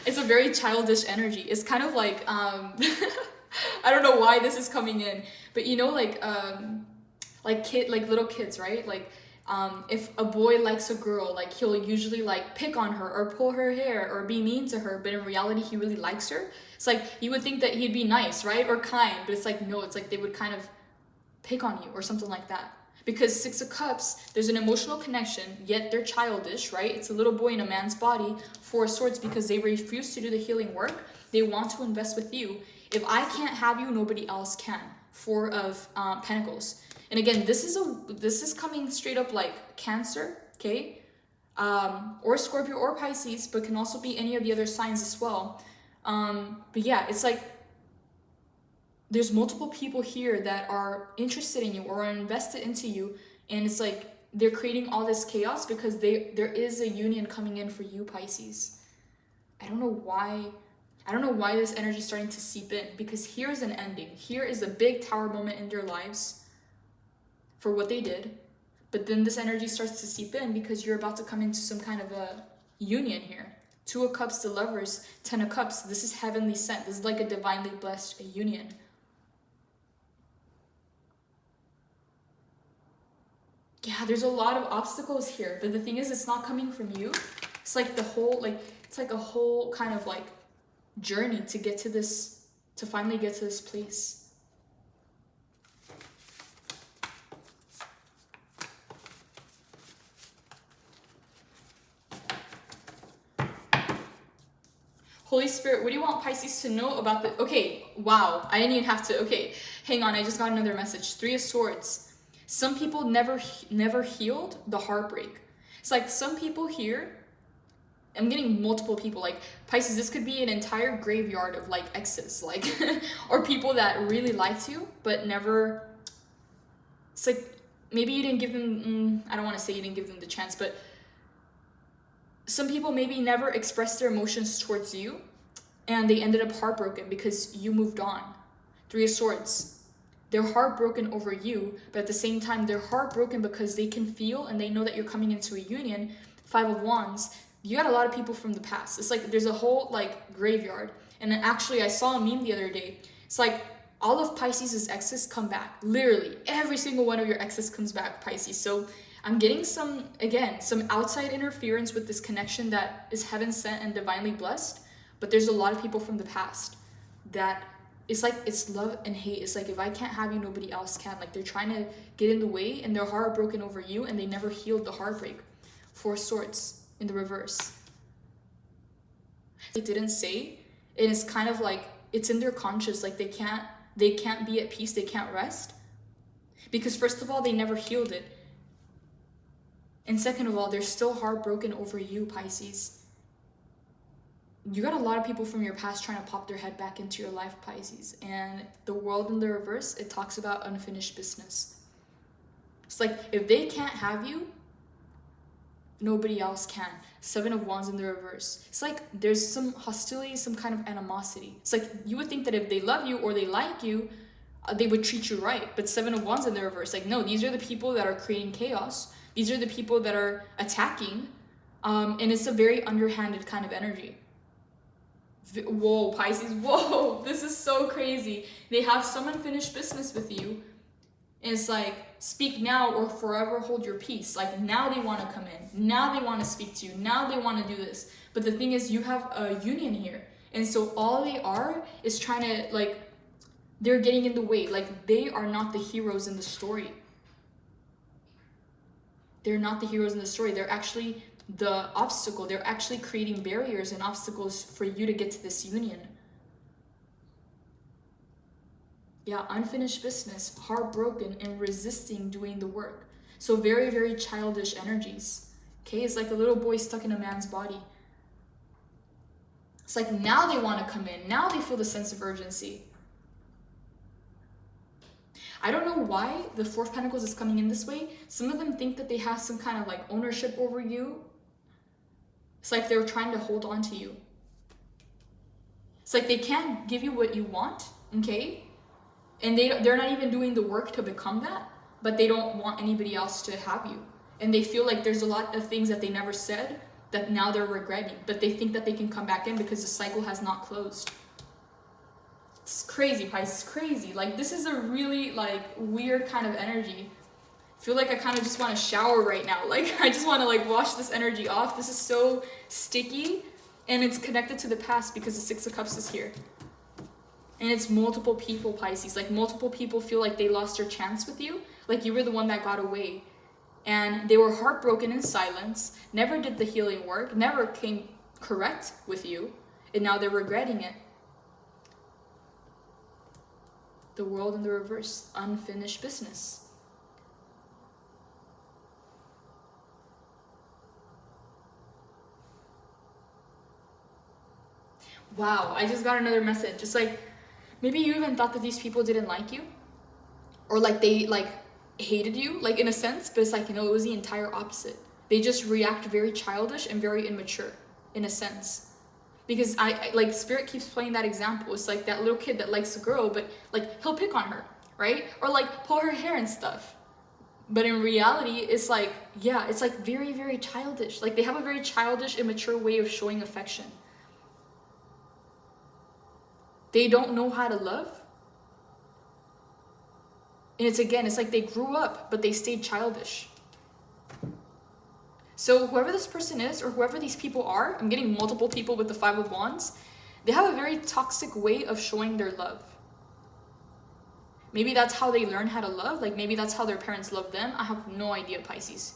it's a very childish energy. It's kind of like, I don't know why this is coming in, but you know, like little kids, right? Like, if a boy likes a girl, like, he'll usually like pick on her or pull her hair or be mean to her, but in reality he really likes her. It's like, you would think that he'd be nice, right, or kind, but it's like, no, it's like they would kind of pick on you or something like that. Because 6 of Cups, there's an emotional connection, yet they're childish, right? It's a little boy in a man's body. 4 of Swords, because they refuse to do the healing work. They want to invest with you. If I can't have you, nobody else can. 4 of Pentacles. And again, this is coming straight up like Cancer, okay? Or Scorpio or Pisces, but can also be any of the other signs as well. But yeah, it's like there's multiple people here that are interested in you or are invested into you, and it's like they're creating all this chaos because there is a union coming in for you, Pisces. I don't know why this energy is starting to seep in, because here's an ending. Here is a big Tower moment in their lives for what they did, but then this energy starts to seep in because you're about to come into some kind of a union here. 2 of Cups, the Lovers, 10 of Cups. This is heavenly sent. This is like a divinely blessed union. Yeah, there's a lot of obstacles here, but the thing is, it's not coming from you. It's like it's like a whole kind of like journey to get to this, to finally get to this place. Holy Spirit, what do you want Pisces to know about the... Okay, wow, I didn't even have to... Okay, hang on, I just got another message. 3 of Swords. Some people never healed the heartbreak. It's like some people here, I'm getting multiple people, like Pisces, this could be an entire graveyard of like exes, like, or people that really liked you, but never, it's like, maybe you didn't give them, I don't want to say you didn't give them the chance, but some people maybe never expressed their emotions towards you, and they ended up heartbroken because you moved on. 3 of Swords. They're heartbroken over you, but at the same time, they're heartbroken because they can feel and they know that you're coming into a union. 5 of Wands. You got a lot of people from the past. It's like there's a whole like graveyard. And then actually, I saw a meme the other day. It's like all of Pisces' exes come back. Literally, every single one of your exes comes back, Pisces. So I'm getting some outside interference with this connection that is heaven sent and divinely blessed. But there's a lot of people from the past that... It's like, it's love and hate. It's like, if I can't have you, nobody else can. Like, they're trying to get in the way and they're heartbroken over you and they never healed the heartbreak. 4 of Swords in the reverse. They didn't say, and it's kind of like, it's in their conscience. Like, they can't be at peace. They can't rest. Because first of all, they never healed it. And second of all, they're still heartbroken over you, Pisces. You got a lot of people from your past trying to pop their head back into your life, Pisces. And the World in the reverse, it talks about unfinished business. It's like, if they can't have you, nobody else can. 7 of Wands in the reverse. It's like there's some hostility, some kind of animosity. It's like you would think that if they love you or they like you, they would treat you right. But 7 of Wands in the reverse. Like, no, these are the people that are creating chaos. These are the people that are attacking. And it's a very underhanded kind of energy. Whoa, Pisces, whoa, this is so crazy. They have some unfinished business with you. And it's like, speak now or forever hold your peace. Like, now they want to come in. Now they want to speak to you. Now they want to do this. But the thing is, you have a union here. And so all they are is trying to, like, they're getting in the way. Like, they are not the heroes in the story. They're not the heroes in the story. They're actually the obstacle. They're actually creating barriers and obstacles for you to get to this union. Yeah, unfinished business, heartbroken, and resisting doing the work. So very, very childish energies. Okay, it's like a little boy stuck in a man's body. It's like now they want to come in. Now they feel the sense of urgency. I don't know why the Four of Pentacles is coming in this way. Some of them think that they have some kind of like ownership over you. It's like they're trying to hold on to you. It's like they can't give you what you want, okay? And they're not even doing the work to become that, but they don't want anybody else to have you. And they feel like there's a lot of things that they never said that now they're regretting, but they think that they can come back in because the cycle has not closed. It's crazy, Pisces, crazy. Like, this is a really, like, weird kind of energy. I feel like I kind of just want to shower right now. Like, I just want to, like, wash this energy off. This is so sticky, and it's connected to the past because the Six of Cups is here. And it's multiple people, Pisces. Like, multiple people feel like they lost their chance with you. Like, you were the one that got away. And they were heartbroken in silence, never did the healing work, never came correct with you, and now they're regretting it. The World in the reverse, unfinished business. Wow, I just got another message. It's like, maybe you even thought that these people didn't like you, or like they like hated you, like in a sense, but it's like, you know, it was the entire opposite. They just react very childish and very immature in a sense. Because I like, Spirit keeps playing that example. It's like that little kid that likes a girl, but like he'll pick on her, right? Or like pull her hair and stuff. But in reality, it's like, yeah, it's like very, very childish. Like they have a very childish, immature way of showing affection. They don't know how to love. And it's, again, it's like they grew up, but they stayed childish. So whoever this person is, or whoever these people are, I'm getting multiple people with the Five of Wands, they have a very toxic way of showing their love. Maybe that's how they learn how to love. Like maybe that's how their parents love them. I have no idea, Pisces.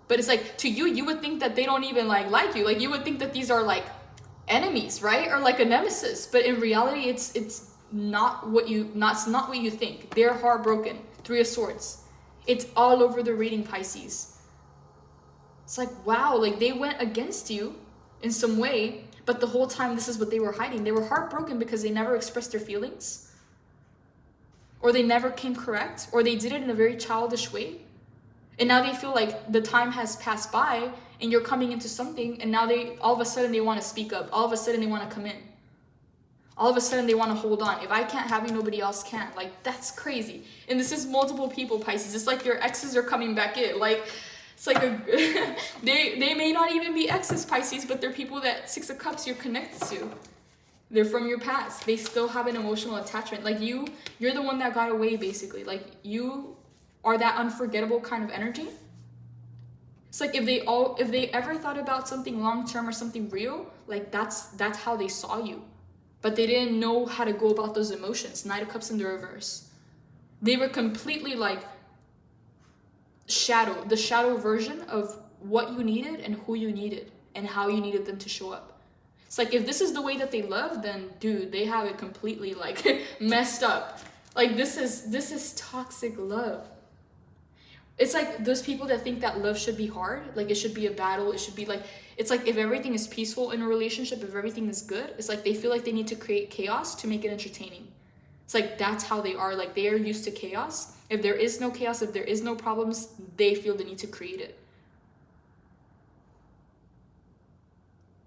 But it's like, to you, you would think that they don't even like you. Like you would think that these are like enemies, right? Or like a nemesis. But in reality, it's not what you think. They're heartbroken. Three of Swords. It's all over the reading, Pisces. It's like, wow, like they went against you in some way, but the whole time this is what they were hiding. They were heartbroken because they never expressed their feelings, or they never came correct, or they did it in a very childish way. And now they feel like the time has passed by and you're coming into something, and now all of a sudden they want to speak up. All of a sudden they want to come in. All of a sudden they want to hold on. If I can't have you, nobody else can. Like, that's crazy. And this is multiple people, Pisces. It's like your exes are coming back in. Like, it's like they may not even be exes, Pisces, but they're people that Six of Cups you're connected to. They're from your past. They still have an emotional attachment. Like you're the one that got away, basically. Like you are that unforgettable kind of energy. It's like if they ever thought about something long term or something real, like that's how they saw you. But they didn't know how to go about those emotions. Knight of Cups in the reverse. They were completely like the shadow version of what you needed and who you needed and how you needed them to show up. It's like, if this is the way that they love, then dude, they have it completely like messed up. Like this is toxic love. It's like those people that think that love should be hard, like it should be a battle, it should be like, it's like if everything is peaceful in a relationship, if everything is good, it's like they feel like they need to create chaos to make it entertaining. It's like that's how they are. Like they are used to chaos. If there is no chaos, if there is no problems, they feel the need to create it.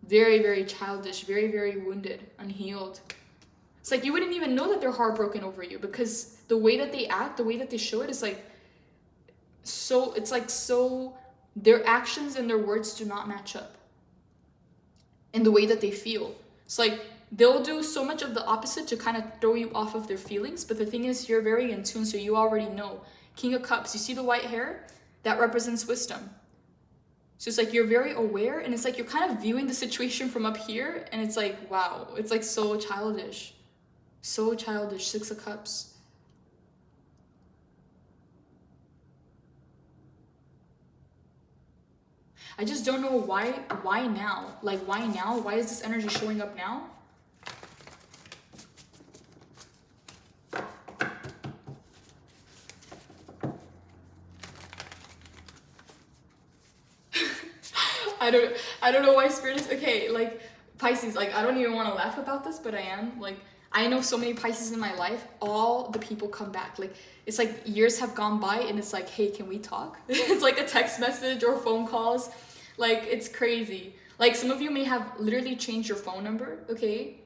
Very, very childish, very, very wounded, unhealed. It's like you wouldn't even know that they're heartbroken over you because the way that they act, the way that they show it is like, so it's like, so their actions and their words do not match up in the way that they feel. It's like they'll do so much of the opposite to kind of throw you off of their feelings. But the thing is, you're very in tune, so you already know. King of Cups, you see the white hair? That represents wisdom. So it's like you're very aware, and it's like you're kind of viewing the situation from up here, and it's like, wow, it's like so childish. So childish. Six of Cups. I just don't know why now? Like, why now? Why is this energy showing up now? I don't know why Spirit is okay. Like, Pisces, like, I don't even want to laugh about this, but I am. Like, I know so many Pisces in my life. All the people come back. Like, it's like years have gone by and it's like, hey, can we talk? It's like a text message or phone calls. Like, it's crazy. Like, some of you may have literally changed your phone number, okay?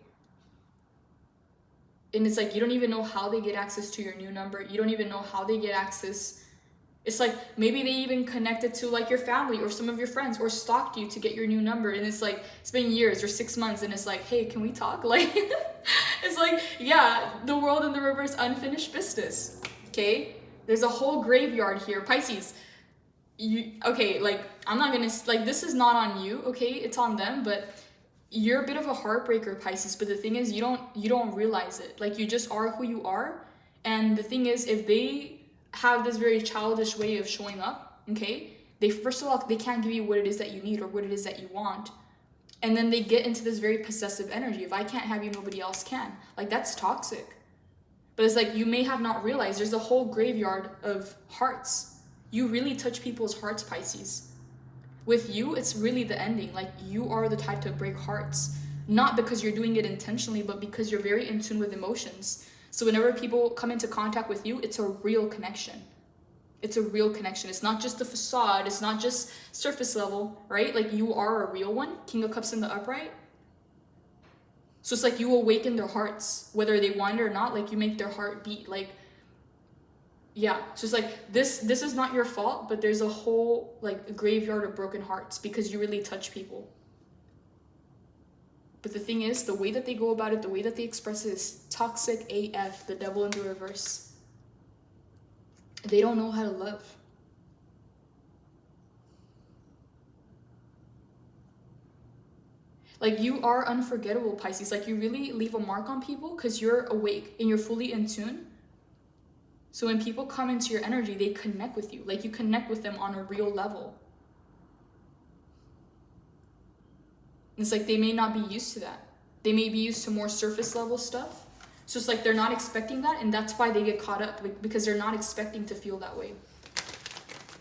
And it's like, you don't even know how they get access to your new number. You don't even know how they get access. It's like, maybe they even connected to like your family or some of your friends or stalked you to get your new number. And it's like, it's been years or 6 months and it's like, hey, can we talk? Like, it's like, yeah, the world in the reverse, unfinished business, okay? There's a whole graveyard here. Pisces, okay, like, I'm not gonna, like, this is not on you, okay? It's on them, but you're a bit of a heartbreaker, Pisces. But the thing is, you don't realize it. Like, you just are who you are. And the thing is, if they have this very childish way of showing up, okay, they, first of all, they can't give you what it is that you need or what it is that you want. And then they get into this very possessive energy. If I can't have you, nobody else can. Like, that's toxic. But it's like, you may have not realized there's a whole graveyard of hearts. You really touch people's hearts, Pisces. With you, it's really the ending. Like, you are the type to break hearts. Not because you're doing it intentionally, but because you're very in tune with emotions. So whenever people come into contact with you, it's a real connection. It's a real connection. It's not just the facade. It's not just surface level, right? Like, you are a real one. King of Cups in the upright. So it's like you awaken their hearts, whether they want it or not. Like, you make their heart beat. Like, yeah. So it's like, this is not your fault, but there's a whole, like, graveyard of broken hearts because you really touch people. But the thing is, the way that they go about it, the way that they express it is toxic AF, the devil in the reverse. They don't know how to love. Like, you are unforgettable, Pisces. Like, you really leave a mark on people because you're awake and you're fully in tune. So when people come into your energy, they connect with you. Like, you connect with them on a real level. It's like, they may not be used to that. They may be used to more surface level stuff. So it's like, they're not expecting that, and that's why they get caught up, because they're not expecting to feel that way.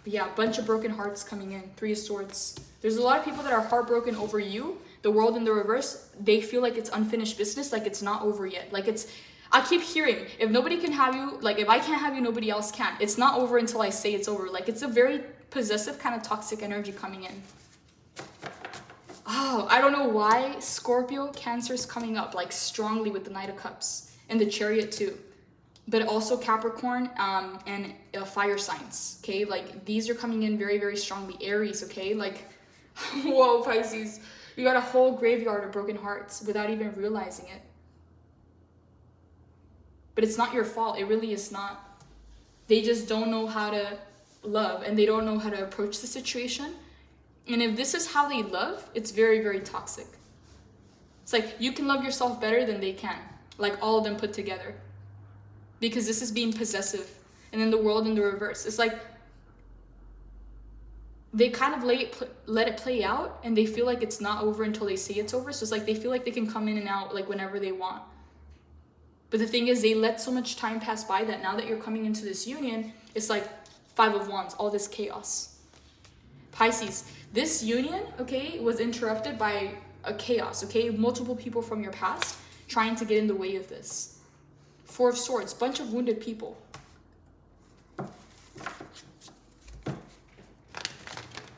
But yeah, bunch of broken hearts coming in. 3 of Swords. There's a lot of people that are heartbroken over you. The world in the reverse, they feel like it's unfinished business, like it's not over yet. Like, it's, I keep hearing, if nobody can have you, like, if I can't have you, nobody else can. It's not over until I say it's over. Like, it's a very possessive kind of toxic energy coming in. Oh, I don't know why Scorpio, Cancer is coming up like strongly with the Knight of Cups and the Chariot too, but also Capricorn and fire signs. Okay, like, these are coming in very, very strongly. Aries, okay, like, whoa, Pisces, you got a whole graveyard of broken hearts without even realizing it. But it's not your fault. It really is not. They just don't know how to love, and they don't know how to approach the situation. And if this is how they love, it's very, very toxic. It's like, you can love yourself better than they can. Like, all of them put together. Because this is being possessive. And then the world in the reverse. It's like, they kind of let it play out, and they feel like it's not over until they say it's over. So it's like, they feel like they can come in and out like whenever they want. But the thing is, they let so much time pass by that now that you're coming into this union, it's like 5 of Wands, all this chaos. Pisces, this union, okay, was interrupted by a chaos, okay? Multiple people from your past trying to get in the way of this. 4 of Swords, bunch of wounded people.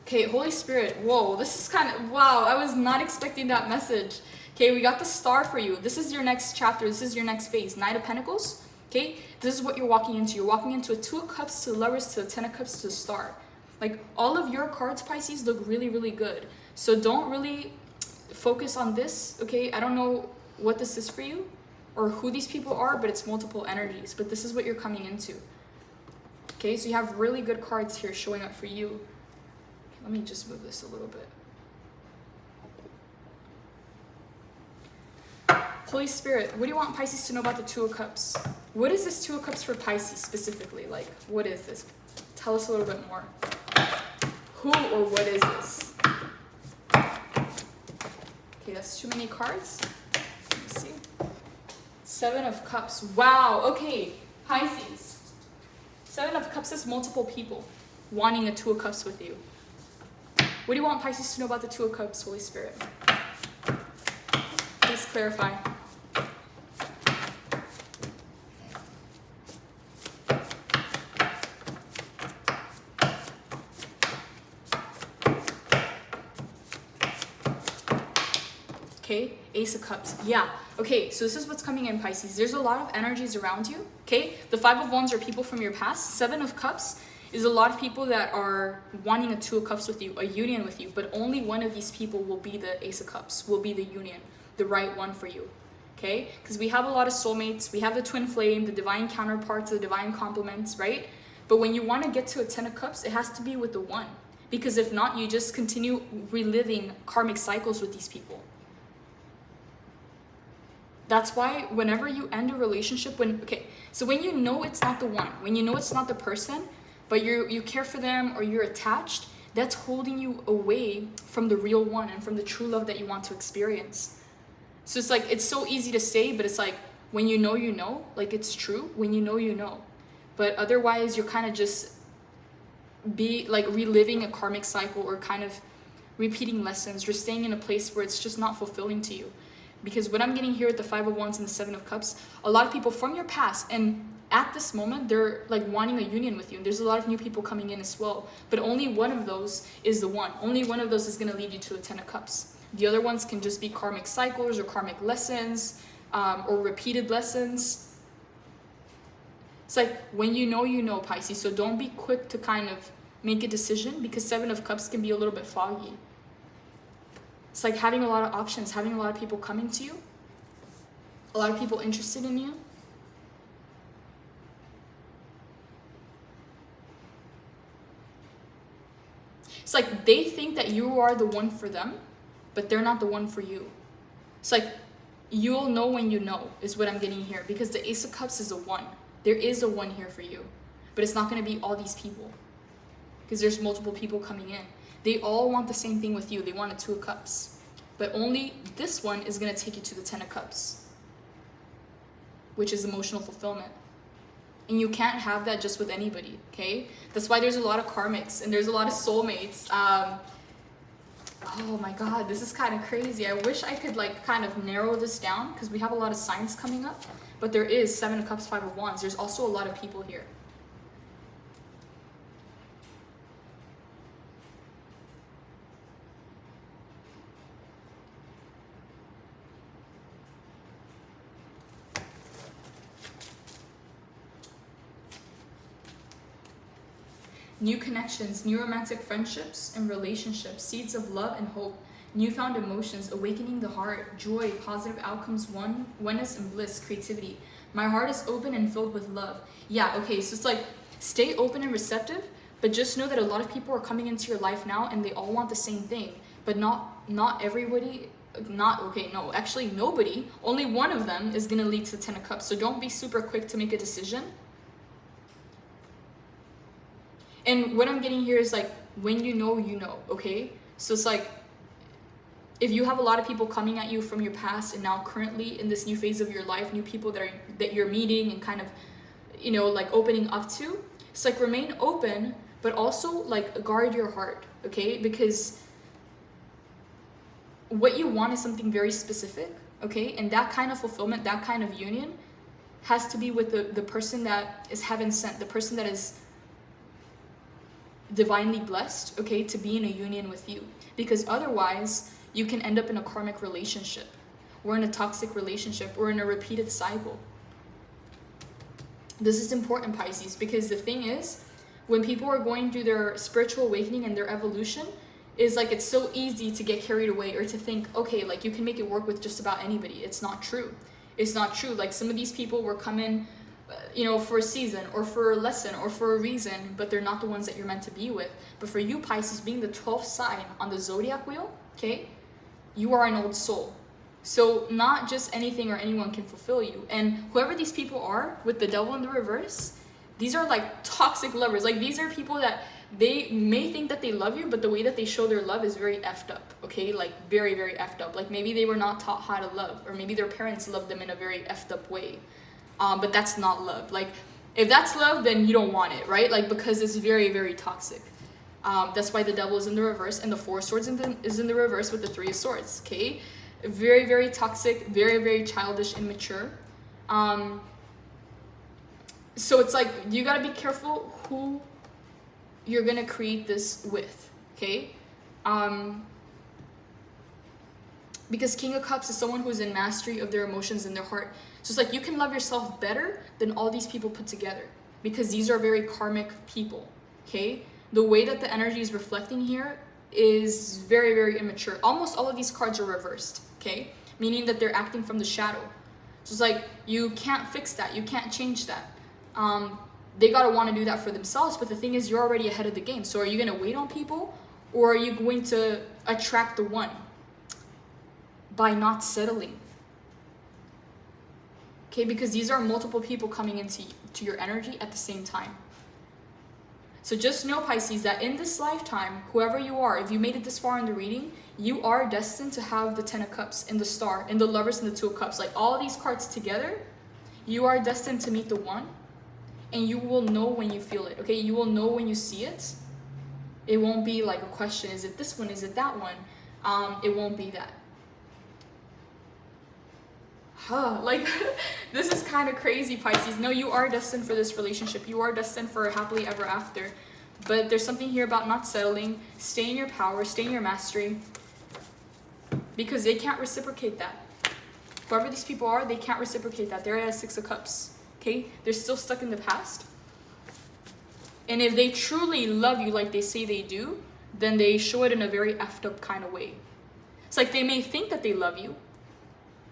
Okay, Holy Spirit, whoa, this is kind of, wow, I was not expecting that message. Okay, we got the Star for you. This is your next chapter. This is your next phase. Knight of Pentacles, okay? This is what you're walking into. You're walking into a 2 of Cups to the Lovers to the 10 of Cups to the Star. Like, all of your cards, Pisces, look really, really good. So don't really focus on this, okay? I don't know what this is for you or who these people are, but it's multiple energies. But this is what you're coming into. Okay, so you have really good cards here showing up for you. Okay, let me just move this a little bit. Holy Spirit, what do you want Pisces to know about the 2 of Cups? What is this 2 of Cups for Pisces specifically? Like, what is this? Tell us a little bit more. Who or what is this? Okay, that's too many cards. Let me see. 7 of Cups. Wow, okay. Pisces. 7 of Cups is multiple people wanting a 2 of Cups with you. What do you want Pisces to know about the 2 of Cups, Holy Spirit? Please clarify. Okay, Ace of Cups. Yeah. Okay, so this is what's coming in, Pisces. There's a lot of energies around you. Okay, the 5 of Wands are people from your past. 7 of Cups is a lot of people that are wanting a 2 of Cups with you, a union with you, but only one of these people will be the Ace of Cups, will be the union, the right one for you. Okay, because we have a lot of soulmates. We have the twin flame, the divine counterparts, the divine complements, right? But when you want to get to a 10 of Cups, it has to be with the one, because if not, you just continue reliving karmic cycles with these people. That's why whenever you end a relationship, when you know it's not the one, when you know it's not the person, but you care for them or you're attached, that's holding you away from the real one and from the true love that you want to experience. So it's like, it's so easy to say, but it's like, when you know, like it's true, when you know. But otherwise, you're kind of just reliving a karmic cycle or kind of repeating lessons. You're staying in a place where it's just not fulfilling to you. Because what I'm getting here with the 5 of Wands and the 7 of Cups, a lot of people from your past, and at this moment, they're like wanting a union with you. And there's a lot of new people coming in as well. But only one of those is the one. Only one of those is going to lead you to a 10 of Cups. The other ones can just be karmic cycles or karmic lessons or repeated lessons. It's like, when you know, Pisces. So don't be quick to kind of make a decision, because 7 of Cups can be a little bit foggy. It's like having a lot of options, having a lot of people coming to you, a lot of people interested in you. It's like they think that you are the one for them, but they're not the one for you. It's like, you'll know when you know, is what I'm getting here, because the Ace of Cups is a 1. There is a 1 here for you, but it's not going to be all these people, because there's multiple people coming in. They all want the same thing with you. They want a 2 of Cups. But only this one is going to take you to the 10 of Cups, which is emotional fulfillment. And you can't have that just with anybody, okay? That's why there's a lot of karmics and there's a lot of soulmates. Oh my God, this is kind of crazy. I wish I could like kind of narrow this down, because we have a lot of signs coming up. But there is 7 of Cups, 5 of Wands. There's also a lot of people here. New connections, new romantic friendships and relationships, seeds of love and hope, newfound emotions, awakening the heart, joy, positive outcomes, oneness and bliss, creativity. My heart is open and filled with love. Yeah, okay, so it's like, stay open and receptive, but just know that a lot of people are coming into your life now and they all want the same thing, but not everybody, actually nobody, only one of them is gonna lead to the 10 of Cups. So don't be super quick to make a decision. And what I'm getting here is like, when you know, okay? So it's like, if you have a lot of people coming at you from your past and now currently in this new phase of your life, new people that you're meeting and kind of, like opening up to, it's like, remain open, but also like guard your heart, okay? Because what you want is something very specific, okay? And that kind of fulfillment, that kind of union has to be with the person that is heaven sent, the person that is divinely blessed, okay, to be in a union with you. Because otherwise you can end up in a karmic relationship or in a toxic relationship or in a repeated cycle. This is important, Pisces, because the thing is, when people are going through their spiritual awakening and their evolution, is like, it's so easy to get carried away or to think, okay, like you can make it work with just about anybody. It's not true. It's not true. Like, some of these people were coming for a season or for a lesson or for a reason, but they're not the ones that you're meant to be with. But for you, Pisces, being the 12th sign on the zodiac wheel, okay, you are an old soul. So not just anything or anyone can fulfill you. And whoever these people are with the devil in the reverse, These are like toxic lovers. Like, these are people that they may think that they love you, but the way that they show their love is very effed up, okay? Like, very, very effed up. Like, maybe they were not taught how to love, or maybe their parents loved them in a very effed up way. But that's not love. Like, if that's love, then you don't want it, right? Like, because it's very, very toxic. That's why the devil is in the reverse, and the Four of Swords is in the reverse with the Three of Swords, okay? Very, very toxic, very, very childish, immature. So it's like, you gotta be careful who you're gonna create this with, okay? Because King of Cups is someone who's in mastery of their emotions and their heart. So it's like, you can love yourself better than all these people put together, because these are very karmic people, okay? The way that the energy is reflecting here is very, very immature. Almost all of these cards are reversed, okay? Meaning that they're acting from the shadow. So it's like, you can't fix that. You can't change that. They gotta want to do that for themselves, but the thing is, you're already ahead of the game. So are you gonna wait on people, or are you going to attract the one by not settling? Okay, because these are multiple people coming into your energy at the same time. So just know, Pisces, that in this lifetime, whoever you are, if you made it this far in the reading, you are destined to have the Ten of Cups and the Star and the Lovers and the Two of Cups. Like, all these cards together, you are destined to meet the one. And you will know when you feel it, okay? You will know when you see it. It won't be like a question, is it this one, is it that one? It won't be that. Like, this is kind of crazy, Pisces. No, you are destined for this relationship. You are destined for a happily ever after. But there's something here about not settling. Stay in your power, stay in your mastery. Because they can't reciprocate that. Whoever these people are, they can't reciprocate that. They're at a Six of Cups. Okay, they're still stuck in the past. And if they truly love you like they say they do, then they show it in a very effed up kind of way. It's like, they may think that they love you.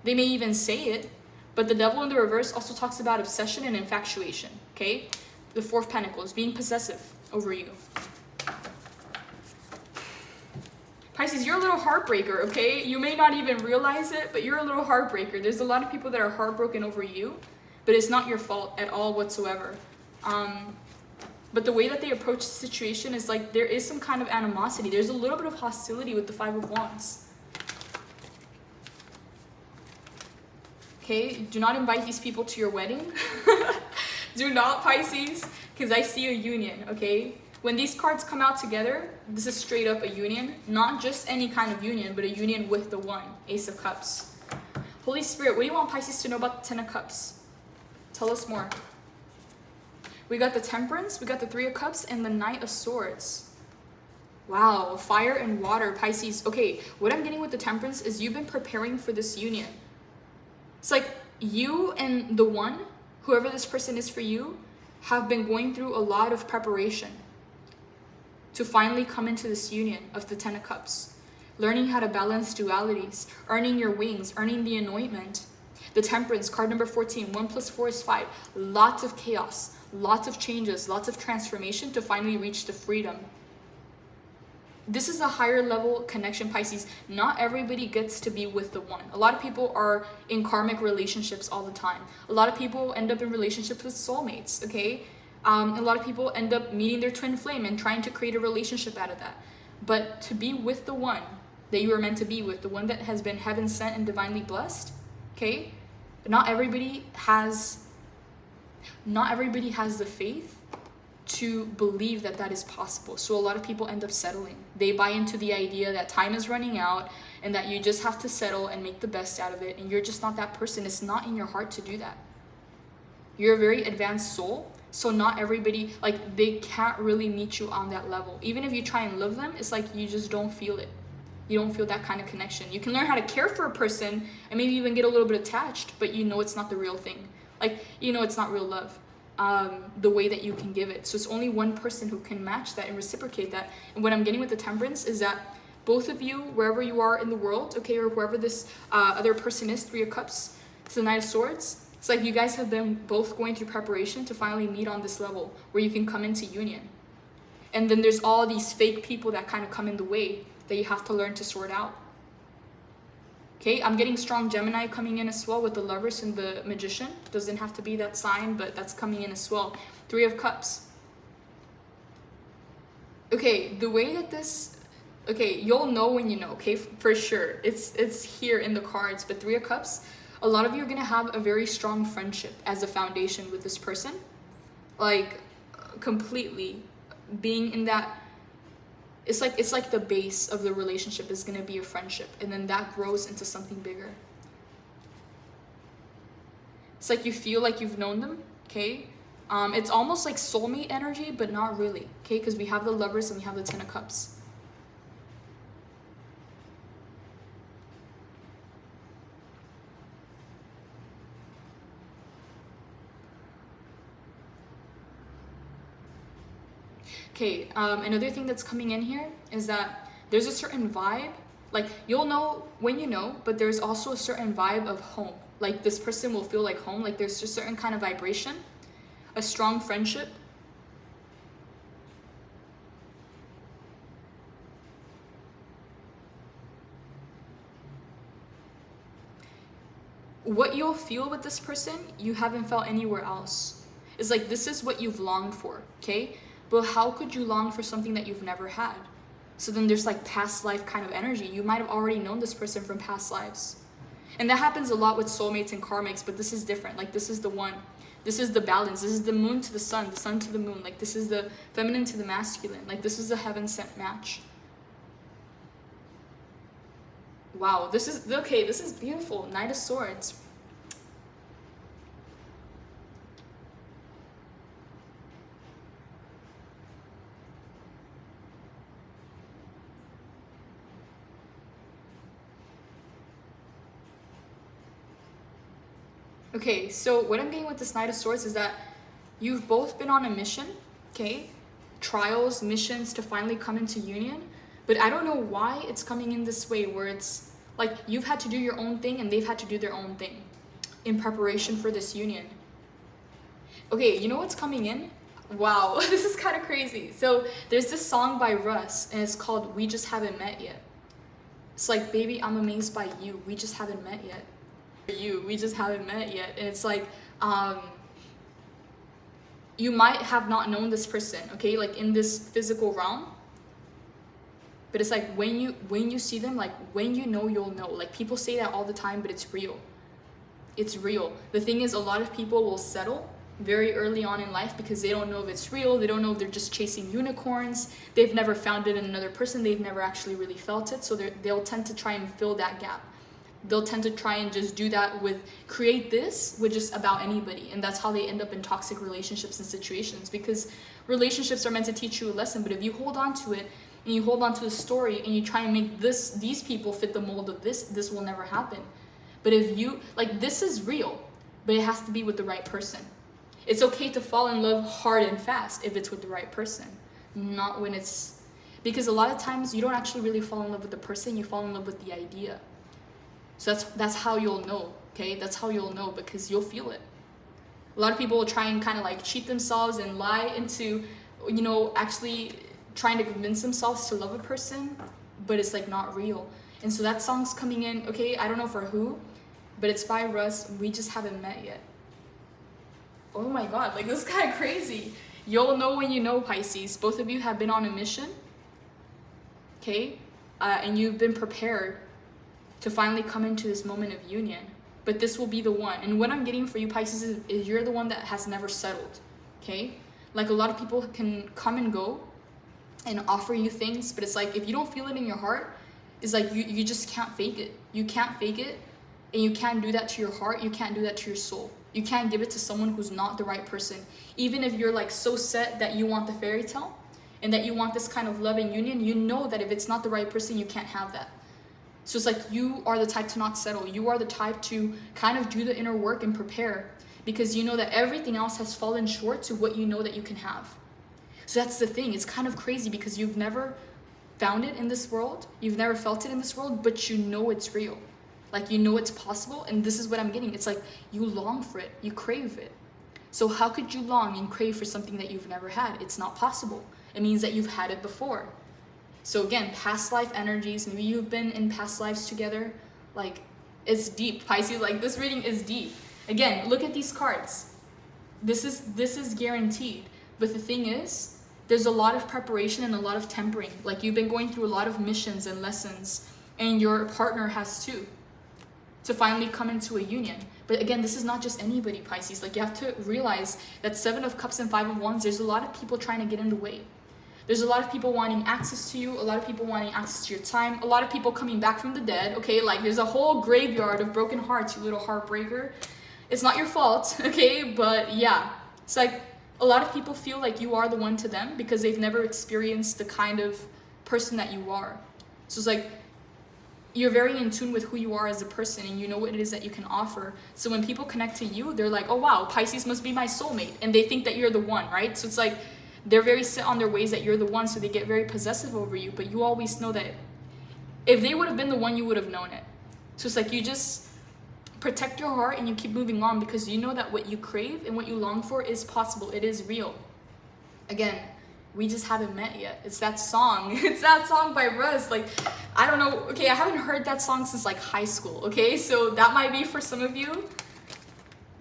They may even say it. But the devil in the reverse also talks about obsession and infatuation. Okay, the Four of Pentacles, being possessive over you. Pisces, you're a little heartbreaker, okay? You may not even realize it, but you're a little heartbreaker. There's a lot of people that are heartbroken over you. But it's not your fault at all whatsoever. But the way that they approach the situation is like, there is some kind of animosity. There's a little bit of hostility with the Five of Wands. Okay, do not invite these people to your wedding. Do not, Pisces, because I see a union, okay? When these cards come out together, this is straight up a union. Not just any kind of union, but a union with the one, Ace of Cups. Holy Spirit, what do you want Pisces to know about the Ten of Cups? Tell us more. We got the Temperance, we got the Three of Cups, and the Knight of Swords. Wow, fire and water, Pisces. Okay, what I'm getting with the Temperance is you've been preparing for this union. It's like, you and the one, whoever this person is for you, have been going through a lot of preparation to finally come into this union of the Ten of Cups. Learning how to balance dualities, earning your wings, earning the anointment. The Temperance, card number 14, 1 + 4 is 5. Lots of chaos, lots of changes, lots of transformation to finally reach the freedom. This is a higher level connection, Pisces. Not everybody gets to be with the one. A lot of people are in karmic relationships all the time. A lot of people end up in relationships with soulmates, okay? A lot of people end up meeting their twin flame and trying to create a relationship out of that. But to be with the one that you were meant to be with, the one that has been heaven sent and divinely blessed, okay? Not everybody has the faith to believe that that is possible. So a lot of people end up settling. They buy into the idea that time is running out and that you just have to settle and make the best out of it. And you're just not that person. It's not in your heart to do that. You're a very advanced soul. So not everybody, like, they can't really meet you on that level. Even if you try and love them, it's like you just don't feel it. You don't feel that kind of connection. You can learn how to care for a person and maybe even get a little bit attached, but you know it's not the real thing. Like, you know it's not real love, the way that you can give it. So it's only one person who can match that and reciprocate that. And what I'm getting with the Temperance is that both of you, wherever you are in the world, okay, or whoever this other person is, Three of Cups, it's the Knight of Swords. It's like you guys have been both going through preparation to finally meet on this level where you can come into union. And then there's all these fake people that kind of come in the way that you have to learn to sort out. Okay, I'm getting strong Gemini coming in as well with the Lovers and the Magician. Doesn't have to be that sign, but that's coming in as well. Three of Cups. Okay, the way that this, okay, you'll know when you know, okay, for sure. It's here in the cards, but Three of Cups, a lot of you are going to have a very strong friendship as a foundation with this person. Like, completely being in that, it's like the base of the relationship is going to be a friendship, and then that grows into something bigger. It's like you feel like you've known them, okay? It's almost like soulmate energy, but not really, okay? Because we have the Lovers and we have the Ten of Cups. Okay, another thing that's coming in here is that there's a certain vibe, like you'll know when you know, but there's also a certain vibe of home. Like this person will feel like home, like there's just a certain kind of vibration, a strong friendship. What you'll feel with this person, you haven't felt anywhere else. It's like this is what you've longed for, okay? But how could you long for something that you've never had? So then there's like past life kind of energy. You might have already known this person from past lives. And that happens a lot with soulmates and karmics, but this is different. Like this is the one. This is the balance. This is the moon to the sun to the moon. Like this is the feminine to the masculine. Like this is a heaven sent match. Wow, this is, okay, this is beautiful. Knight of Swords. Okay, so what I'm getting with this Knight of Swords is that you've both been on a mission, okay? Trials, missions to finally come into union. But I don't know why it's coming in this way where it's like you've had to do your own thing and they've had to do their own thing in preparation for this union. Okay, you know what's coming in? Wow, this is kind of crazy. So there's this song by Russ and it's called We Just Haven't Met Yet. It's like, baby, I'm amazed by you. We just haven't met yet. We just haven't met yet. And it's like, you might have not known this person, okay, like in this physical realm, but it's like when you see them, like when you know, you'll know. Like people say that all the time, but it's real. It's real. The thing is, a lot of people will settle very early on in life because they don't know if it's real. They don't know if they're just chasing unicorns. They've never found it in another person. They've never actually really felt it. So they'll tend to try and fill that gap. They'll tend to try and just do that create this with just about anybody. And that's how they end up in toxic relationships and situations, because relationships are meant to teach you a lesson. But if you hold on to it and you hold on to the story and you try and make these people fit the mold of this will never happen. But if you, like, this is real, but it has to be with the right person. It's okay to fall in love hard and fast if it's with the right person, not when it's, because a lot of times you don't actually really fall in love with the person, you fall in love with the idea. So that's how you'll know, okay? That's how you'll know, because you'll feel it. A lot of people will try and kind of like cheat themselves and lie into, you know, actually trying to convince themselves to love a person, but it's like not real. And so that song's coming in, okay? I don't know for who, but it's by Russ. We Just Haven't Met Yet. Oh my God, like this is kind of crazy. You'll know when you know, Pisces. Both of you have been on a mission, okay? And you've been prepared to finally come into this moment of union. But this will be the one. And what I'm getting for you, Pisces, is you're the one that has never settled, okay? Like a lot of people can come and go and offer you things, but it's like if you don't feel it in your heart, it's like you just can't fake it. You can't fake it, and you can't do that to your heart. You can't do that to your soul. You can't give it to someone who's not the right person. Even if you're like so set that you want the fairy tale and that you want this kind of love and union, you know that if it's not the right person, you can't have that. So it's like you are the type to not settle. You are the type to kind of do the inner work and prepare, because you know that everything else has fallen short to what you know that you can have. So that's the thing. It's kind of crazy because you've never found it in this world. You've never felt it in this world, but you know it's real. Like you know it's possible, and this is what I'm getting. It's like you long for it. You crave it. So how could you long and crave for something that you've never had? It's not possible. It means that you've had it before. So again, past life energies, maybe you've been in past lives together, like It's deep, Pisces. Like, this reading is deep. Again, look at these cards. This is guaranteed. But the thing is, there's a lot of preparation and a lot of tempering. Like, you've been going through a lot of missions and lessons, and your partner has too, to finally come into a union. But again, this is not just anybody, Pisces. Like, you have to realize that 7 of Cups and 5 of Wands, there's a lot of people trying to get in the way. There's a lot of people wanting access to you, a lot of people wanting access to your time, a lot of people coming back from the dead, okay? Like, there's a whole graveyard of broken hearts, you little heartbreaker. It's not your fault, okay? But yeah, it's like a lot of people feel like you are the one to them because they've never experienced the kind of person that you are. So it's like, you're very in tune with who you are as a person, and you know what it is that you can offer. So when people connect to you, they're like, oh wow, Pisces must be my soulmate. And they think that you're the one, right? So it's like, they're very set on their ways that you're the one, so they get very possessive over you. But you always know that if they would have been the one, you would have known it. So it's like, you just protect your heart and you keep moving on, because you know that what you crave and what you long for is possible. It is real. Again, we just haven't met yet. It's that song. It's that song by Russ. Like, I don't know. Okay, I haven't heard that song since like high school. Okay, so that might be for some of you.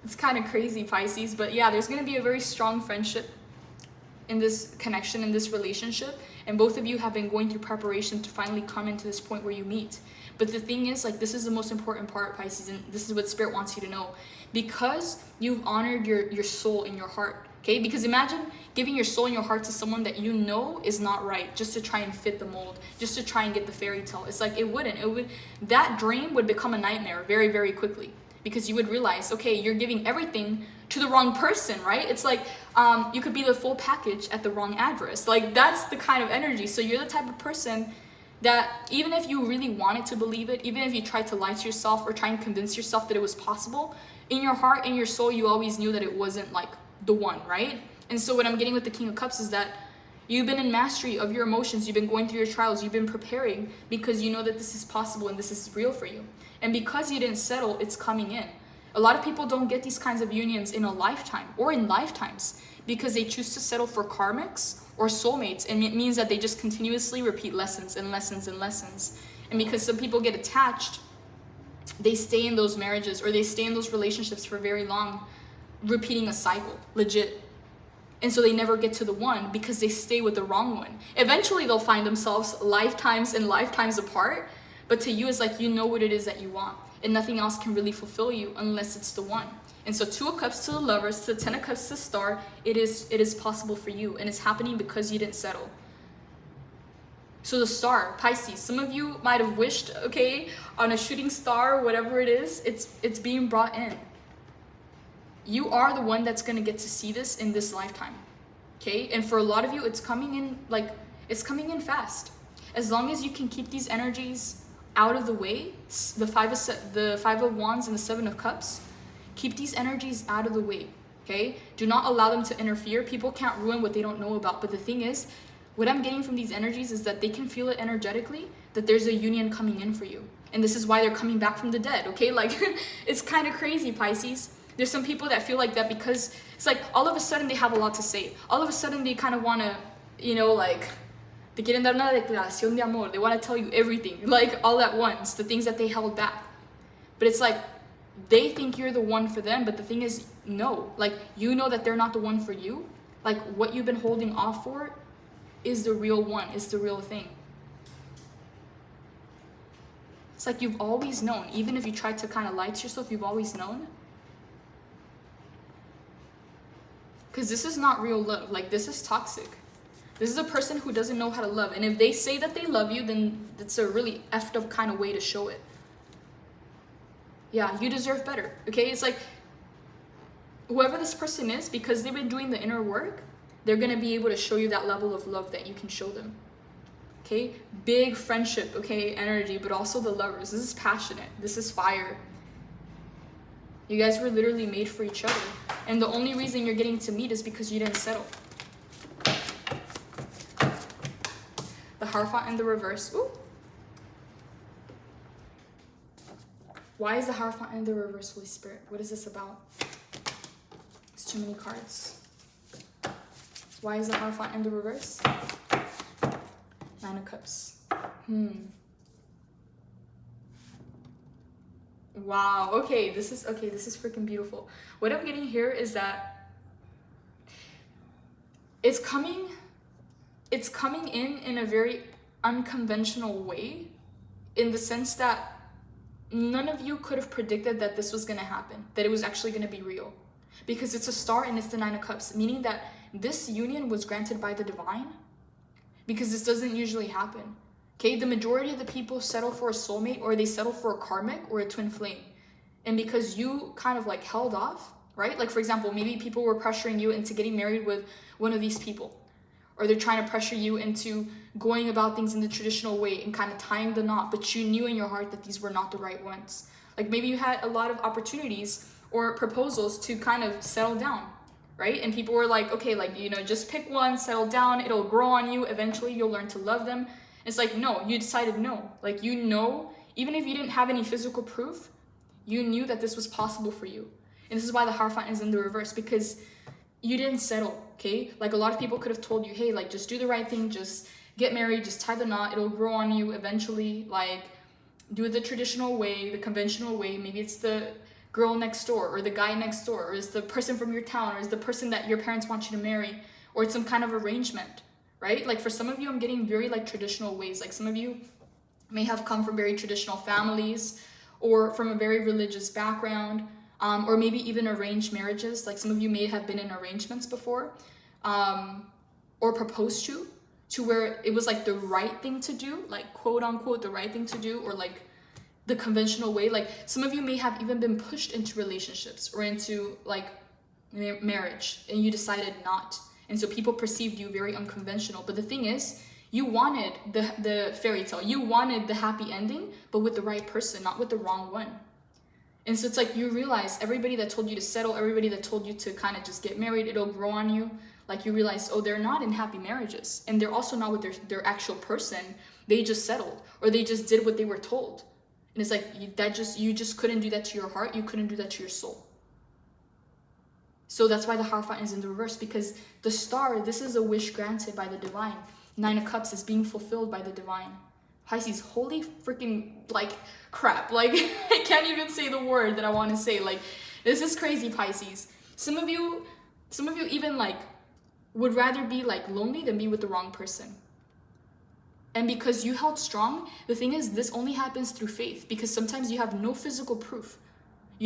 It's kind of crazy, Pisces. But yeah, there's going to be a very strong friendship in this connection, in this relationship, and both of you have been going through preparation to finally come into this point where you meet. But the thing is, like, this is the most important part, Pisces, and this is what Spirit wants you to know, because you've honored your soul and your heart. Okay, because imagine giving your soul and your heart to someone that you know is not right, just to try and fit the mold, just to try and get the fairy tale. It's like, it would that dream would become a nightmare very, very quickly, because you would realize, okay, you're giving everything to the wrong person, right? It's like, you could be the full package at the wrong address. Like, that's the kind of energy. So you're the type of person that even if you really wanted to believe it, even if you tried to lie to yourself or try and convince yourself that it was possible, in your heart and your soul, you always knew that it wasn't like the one, right? And so what I'm getting with the King of Cups is that you've been in mastery of your emotions, you've been going through your trials, you've been preparing, because you know that this is possible and this is real for you. And because you didn't settle, it's coming in. A lot of people don't get these kinds of unions in a lifetime or in lifetimes because they choose to settle for karmics or soulmates, and it means that they just continuously repeat lessons and lessons and lessons. And because some people get attached, they stay in those marriages or they stay in those relationships for very long, repeating a cycle, legit. And so they never get to the one because they stay with the wrong one. Eventually they'll find themselves lifetimes and lifetimes apart, but to you, it's like, you know what it is that you want, and nothing else can really fulfill you unless it's the one. And so 2 of Cups to the Lovers, to the 10 of Cups to the Star, it is possible for you, and it's happening because you didn't settle. So the Star, Pisces, some of you might have wished, okay, on a shooting star, whatever it is, it's being brought in. You are the one that's going to get to see this in this lifetime, okay? And for a lot of you, it's coming in, like, it's coming in fast. As long as you can keep these energies out of the way, the five of Wands and the 7 of Cups, keep these energies out of the way, okay? Do not allow them to interfere. People can't ruin what they don't know about. But the thing is, what I'm getting from these energies is that they can feel it energetically, that there's a union coming in for you. And this is why they're coming back from the dead, okay? Like, it's kind of crazy, Pisces. There's some people that feel like that because it's like all of a sudden they have a lot to say. All of a sudden they kind of want to, you know, like, te quieren dar una declaración de amor. They want to tell you everything, like, all at once, the things that they held back. But it's like, they think you're the one for them, but the thing is, no. Like, you know that they're not the one for you. Like, what you've been holding off for is the real one, is the real thing. It's like you've always known. Even if you tried to kind of lie to yourself, you've always known. Because this is not real love. Like, this is toxic. This is a person who doesn't know how to love. And if they say that they love you, then it's a really effed up kind of way to show it. Yeah, you deserve better, okay? It's like, whoever this person is, because they've been doing the inner work, they're going to be able to show you that level of love that you can show them, okay? Big friendship, okay, energy, but also the Lovers. This is passionate. This is fire. You guys were literally made for each other. And the only reason you're getting to meet is because you didn't settle. The Hierophant in the reverse. Ooh. Why is the Hierophant in the reverse, Holy Spirit? What is this about? It's too many cards. Why is the Hierophant in the reverse? 9 of Cups. Wow. Okay, this is freaking beautiful. What I'm getting here is that it's coming in a very unconventional way, in the sense that none of you could have predicted that this was going to happen, that it was actually going to be real, because it's a star and it's the Nine of Cups, meaning that this union was granted by the divine, because this doesn't usually happen. Okay, the majority of the people settle for a soulmate, or they settle for a karmic or a twin flame. And because you kind of like held off, right? Like, for example, maybe people were pressuring you into getting married with one of these people, or they're trying to pressure you into going about things in the traditional way and kind of tying the knot, but you knew in your heart that these were not the right ones. Like, maybe you had a lot of opportunities or proposals to kind of settle down, right? And people were like, okay, like, you know, just pick one, settle down, it'll grow on you, eventually you'll learn to love them. It's like, no, you decided no. Like, you know, even if you didn't have any physical proof, you knew that this was possible for you. And this is why the Hierophant is in the reverse, because you didn't settle, okay? Like, a lot of people could have told you, hey, like, just do the right thing, just get married, just tie the knot, it'll grow on you eventually, like, do it the traditional way, the conventional way. Maybe it's the girl next door, or the guy next door, or it's the person from your town, or it's the person that your parents want you to marry, or it's some kind of arrangement. Right? Like, for some of you, I'm getting very like traditional ways. Like, some of you may have come from very traditional families, or from a very religious background, or maybe even arranged marriages. Like, some of you may have been in arrangements before, or proposed to where it was like the right thing to do, like quote unquote the right thing to do, or like the conventional way. Like, some of you may have even been pushed into relationships or into like marriage, and you decided not. And so people perceived you very unconventional. But the thing is, you wanted the fairy tale. You wanted the happy ending, but with the right person, not with the wrong one. And so it's like, you realize everybody that told you to settle, everybody that told you to kind of just get married, it'll grow on you. Like, you realize, oh, they're not in happy marriages. And they're also not with their actual person. They just settled, or they just did what they were told. And it's like, you just couldn't do that to your heart. You couldn't do that to your soul. So that's why the Hierophant is in the reverse, because the star, this is a wish granted by the divine. Nine of Cups is being fulfilled by the divine. Pisces, holy freaking like crap. Like, I can't even say the word that I want to say. Like, this is crazy, Pisces. Some of you even like would rather be like lonely than be with the wrong person. And because you held strong, the thing is, this only happens through faith, because sometimes you have no physical proof.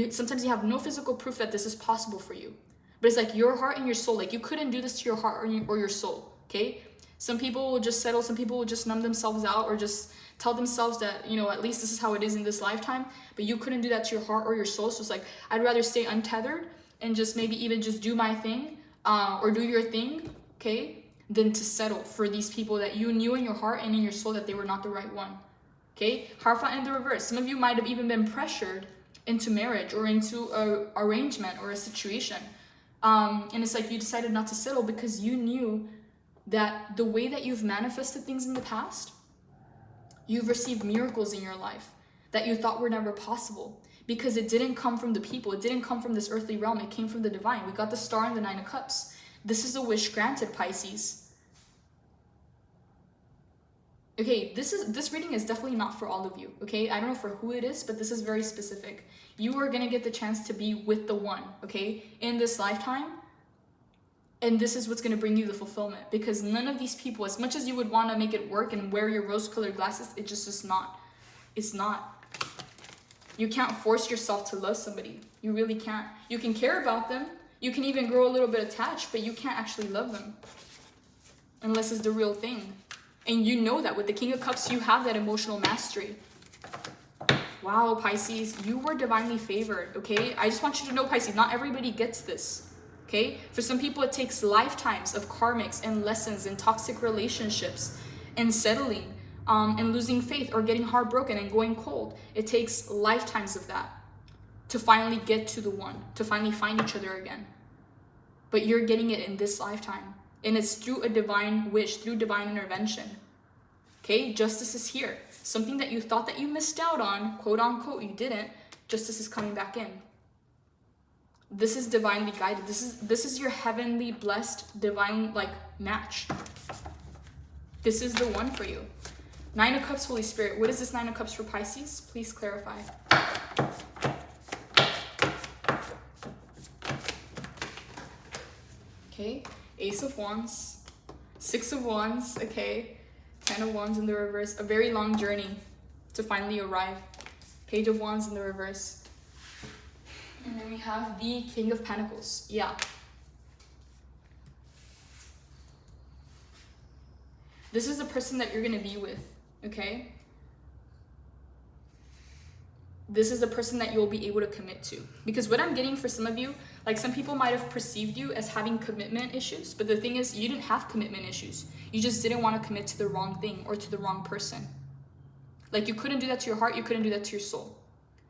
Sometimes you have no physical proof that this is possible for you. But it's like your heart and your soul. Like, you couldn't do this to your heart or your soul, okay? Some people will just settle. Some people will just numb themselves out, or just tell themselves that, you know, at least this is how it is in this lifetime. But you couldn't do that to your heart or your soul. So it's like, I'd rather stay untethered and just maybe even just do my thing, or do your thing, okay, than to settle for these people that you knew in your heart and in your soul that they were not the right one, okay? Hierophant in the reverse. Some of you might have even been pressured into marriage or into a arrangement or a situation. And it's like, you decided not to settle because you knew that the way that you've manifested things in the past, you've received miracles in your life that you thought were never possible, because it didn't come from the people. It didn't come from this earthly realm. It came from the divine. We got the star and the Nine of Cups. This is a wish granted, Pisces. Okay, this reading is definitely not for all of you, okay? I don't know for who it is, but this is very specific. You are going to get the chance to be with the one, okay, in this lifetime. And this is what's going to bring you the fulfillment, because none of these people, as much as you would want to make it work and wear your rose-colored glasses, it just is not. It's not. You can't force yourself to love somebody. You really can't. You can care about them. You can even grow a little bit attached, but you can't actually love them unless it's the real thing. And you know that with the King of Cups, you have that emotional mastery. Wow, Pisces, you were divinely favored, okay? I just want you to know, Pisces, not everybody gets this, okay? For some people, it takes lifetimes of karmics and lessons and toxic relationships and settling and losing faith or getting heartbroken and going cold. It takes lifetimes of that to finally get to the one, to finally find each other again. But you're getting it in this lifetime. And it's through a divine wish, through divine intervention. Okay, justice is here. Something that you thought that you missed out on, quote unquote, you didn't. Justice is coming back in. This is divinely guided. This is your heavenly blessed divine like match. This is the one for you. Nine of Cups, Holy Spirit. What is this Nine of Cups for Pisces? Please clarify. Okay, Ace of Wands, Six of Wands, okay, 10 of Wands in the reverse, a very long journey to finally arrive. Page of Wands in the reverse. And then we have the King of Pentacles. Yeah. This is the person that you're going to be with, okay? This is the person that you'll be able to commit to. Because what I'm getting for some of you, like some people might have perceived you as having commitment issues, but the thing is you didn't have commitment issues. You just didn't want to commit to the wrong thing or to the wrong person. Like you couldn't do that to your heart, you couldn't do that to your soul.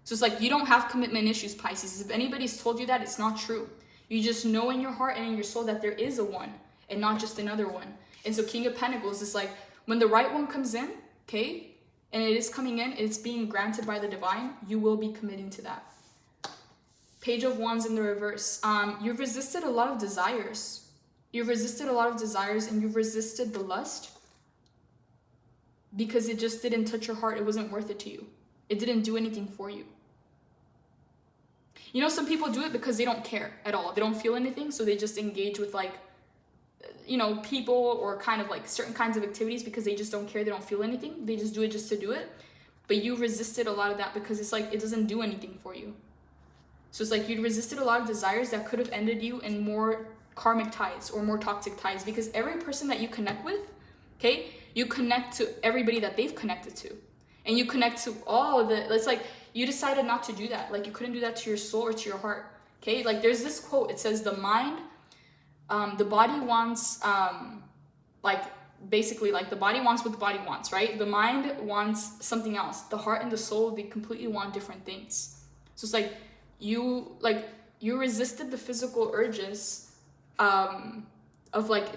So it's like you don't have commitment issues, Pisces. If anybody's told you that, it's not true. You just know in your heart and in your soul that there is a one and not just another one. And so King of Pentacles is like when the right one comes in, okay, and it is coming in, it's being granted by the divine, you will be committing to that. Page of Wands in the reverse. You've resisted a lot of desires. You've resisted a lot of desires and you've resisted the lust because it just didn't touch your heart. It wasn't worth it to you. It didn't do anything for you. You know, some people do it because they don't care at all. They don't feel anything, so they just engage with like, you know, people or kind of like certain kinds of activities because they just don't care. They don't feel anything. They just do it just to do it. But you resisted a lot of that because it's like it doesn't do anything for you. So it's like you resisted a lot of desires that could have ended you in more karmic ties or more toxic ties, because every person that you connect with, okay, you connect to everybody that they've connected to. And you connect to all the, it's like you decided not to do that. Like you couldn't do that to your soul or to your heart. Okay, like there's this quote, it says the mind, the body wants, like basically like the body wants what the body wants, right? The mind wants something else. The heart and the soul, they completely want different things. So it's like you resisted the physical urges of like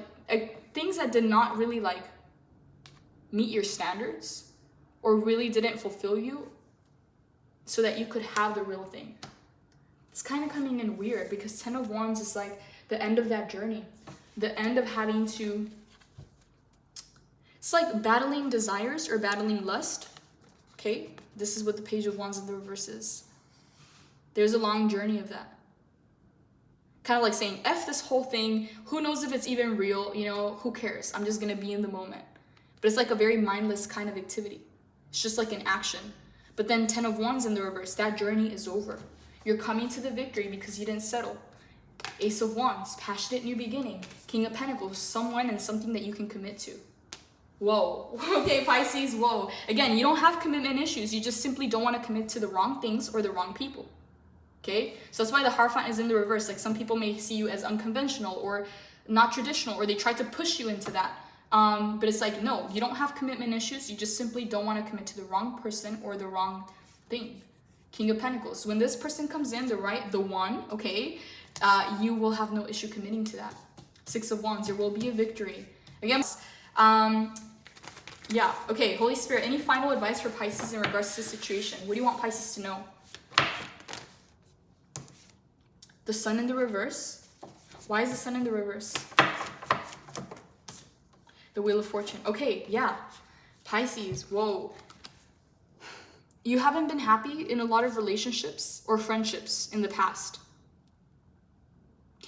things that did not really like meet your standards or really didn't fulfill you so that you could have the real thing. It's kind of coming in weird because 10 of Wands is like the end of that journey, the end of having to, it's like battling desires or battling lust, okay? This is what the Page of Wands in the reverse is. There's a long journey of that. Kind of like saying, F this whole thing, who knows if it's even real, you know, who cares? I'm just gonna be in the moment. But it's like a very mindless kind of activity. It's just like an action. But then 10 of Wands in the reverse, that journey is over. You're coming to the victory because you didn't settle. Ace of Wands, passionate new beginning. King of Pentacles, someone and something that you can commit to. Whoa. Okay, Pisces, whoa. Again, you don't have commitment issues. You just simply don't want to commit to the wrong things or the wrong people. Okay? So that's why the Hierophant is in the reverse. Like some people may see you as unconventional or not traditional, or they try to push you into that. But it's like, no, you don't have commitment issues. You just simply don't want to commit to the wrong person or the wrong thing. King of Pentacles. When this person comes in, the one, okay, you will have no issue committing to that. 6 of Wands, there will be a victory. Again, yeah, okay, Holy Spirit, any final advice for Pisces in regards to the situation? What do you want Pisces to know? The Sun in the reverse. Why is the Sun in the reverse? The Wheel of Fortune. Okay, yeah. Pisces, whoa. You haven't been happy in a lot of relationships or friendships in the past.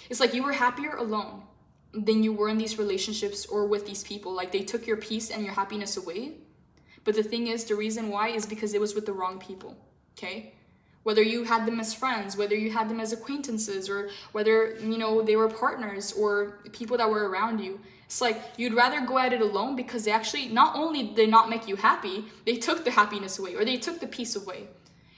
It's like you were happier alone than you were in these relationships or with these people. Like they took your peace and your happiness away. But the thing is, the reason why is because it was with the wrong people, okay? Whether you had them as friends, whether you had them as acquaintances, or whether, you know, they were partners or people that were around you. It's like you'd rather go at it alone because they actually, not only did they not make you happy, they took the happiness away or they took the peace away.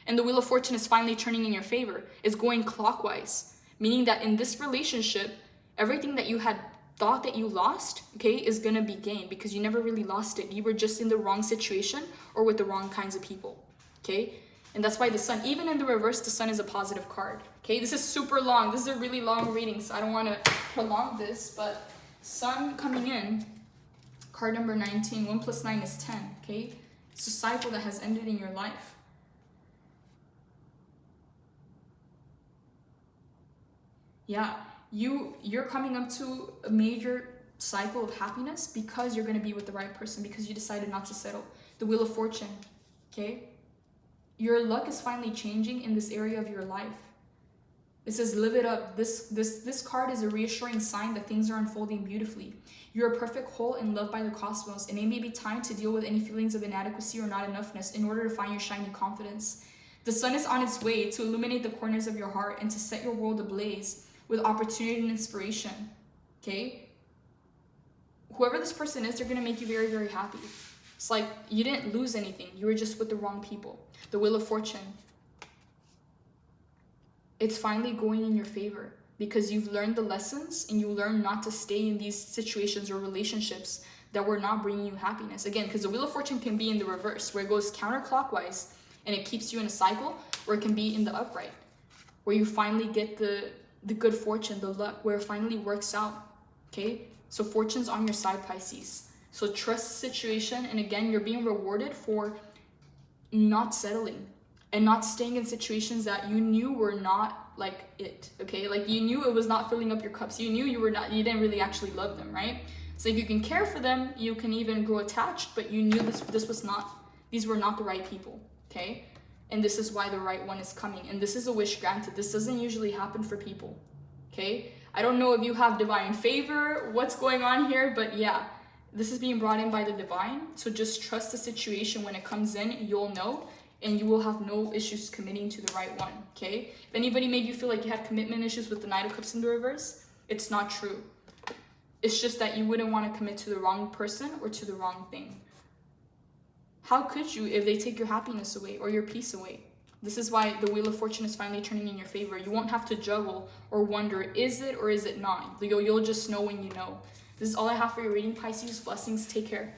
And the Wheel of Fortune is finally turning in your favor. It's going clockwise, meaning that in this relationship, everything that you had thought that you lost, okay, is gonna be gained because you never really lost it. You were just in the wrong situation or with the wrong kinds of people, okay? And that's why the Sun, even in the reverse, the Sun is a positive card, okay? This is super long. This is a really long reading, so I don't want to prolong this, but Sun coming in, card number 19, 1 plus 9 is 10, okay? It's a cycle that has ended in your life. Yeah, you're coming up to a major cycle of happiness because you're going to be with the right person, because you decided not to settle. The Wheel of Fortune, okay? Your luck is finally changing in this area of your life. It says, live it up. This card is a reassuring sign that things are unfolding beautifully. You're a perfect whole and loved by the cosmos, and it may be time to deal with any feelings of inadequacy or not enoughness in order to find your shiny confidence. The sun is on its way to illuminate the corners of your heart and to set your world ablaze with opportunity and inspiration. Okay? Whoever this person is, they're going to make you very, very happy. It's like you didn't lose anything. You were just with the wrong people. The Wheel of Fortune. It's finally going in your favor because you've learned the lessons and you learn not to stay in these situations or relationships that were not bringing you happiness. Again, because the Wheel of Fortune can be in the reverse, where it goes counterclockwise and it keeps you in a cycle, or it can be in the upright, where you finally get the good fortune, the luck, where it finally works out. Okay? So fortune's on your side, Pisces. So trust the situation, and again, you're being rewarded for not settling and not staying in situations that you knew were not like it. Okay? Like you knew it was not filling up your cups. You knew you didn't really actually love them, right? So you can care for them, you can even grow attached, but you knew these were not the right people. Okay? And this is why the right one is coming. And this is a wish granted. This doesn't usually happen for people. Okay? I don't know if you have divine favor, what's going on here, but yeah, this is being brought in by the divine. So just trust the situation. When it comes in, you'll know, and you will have no issues committing to the right one. Okay? If anybody made you feel like you had commitment issues with the Knight of Cups in the reverse, it's not true. It's just that you wouldn't want to commit to the wrong person or to the wrong thing. How could you if they take your happiness away or your peace away? This is why the Wheel of Fortune is finally turning in your favor. You won't have to juggle or wonder, is it or is it not? You'll just know when you know. This is all I have for your reading, Pisces. Blessings. Take care.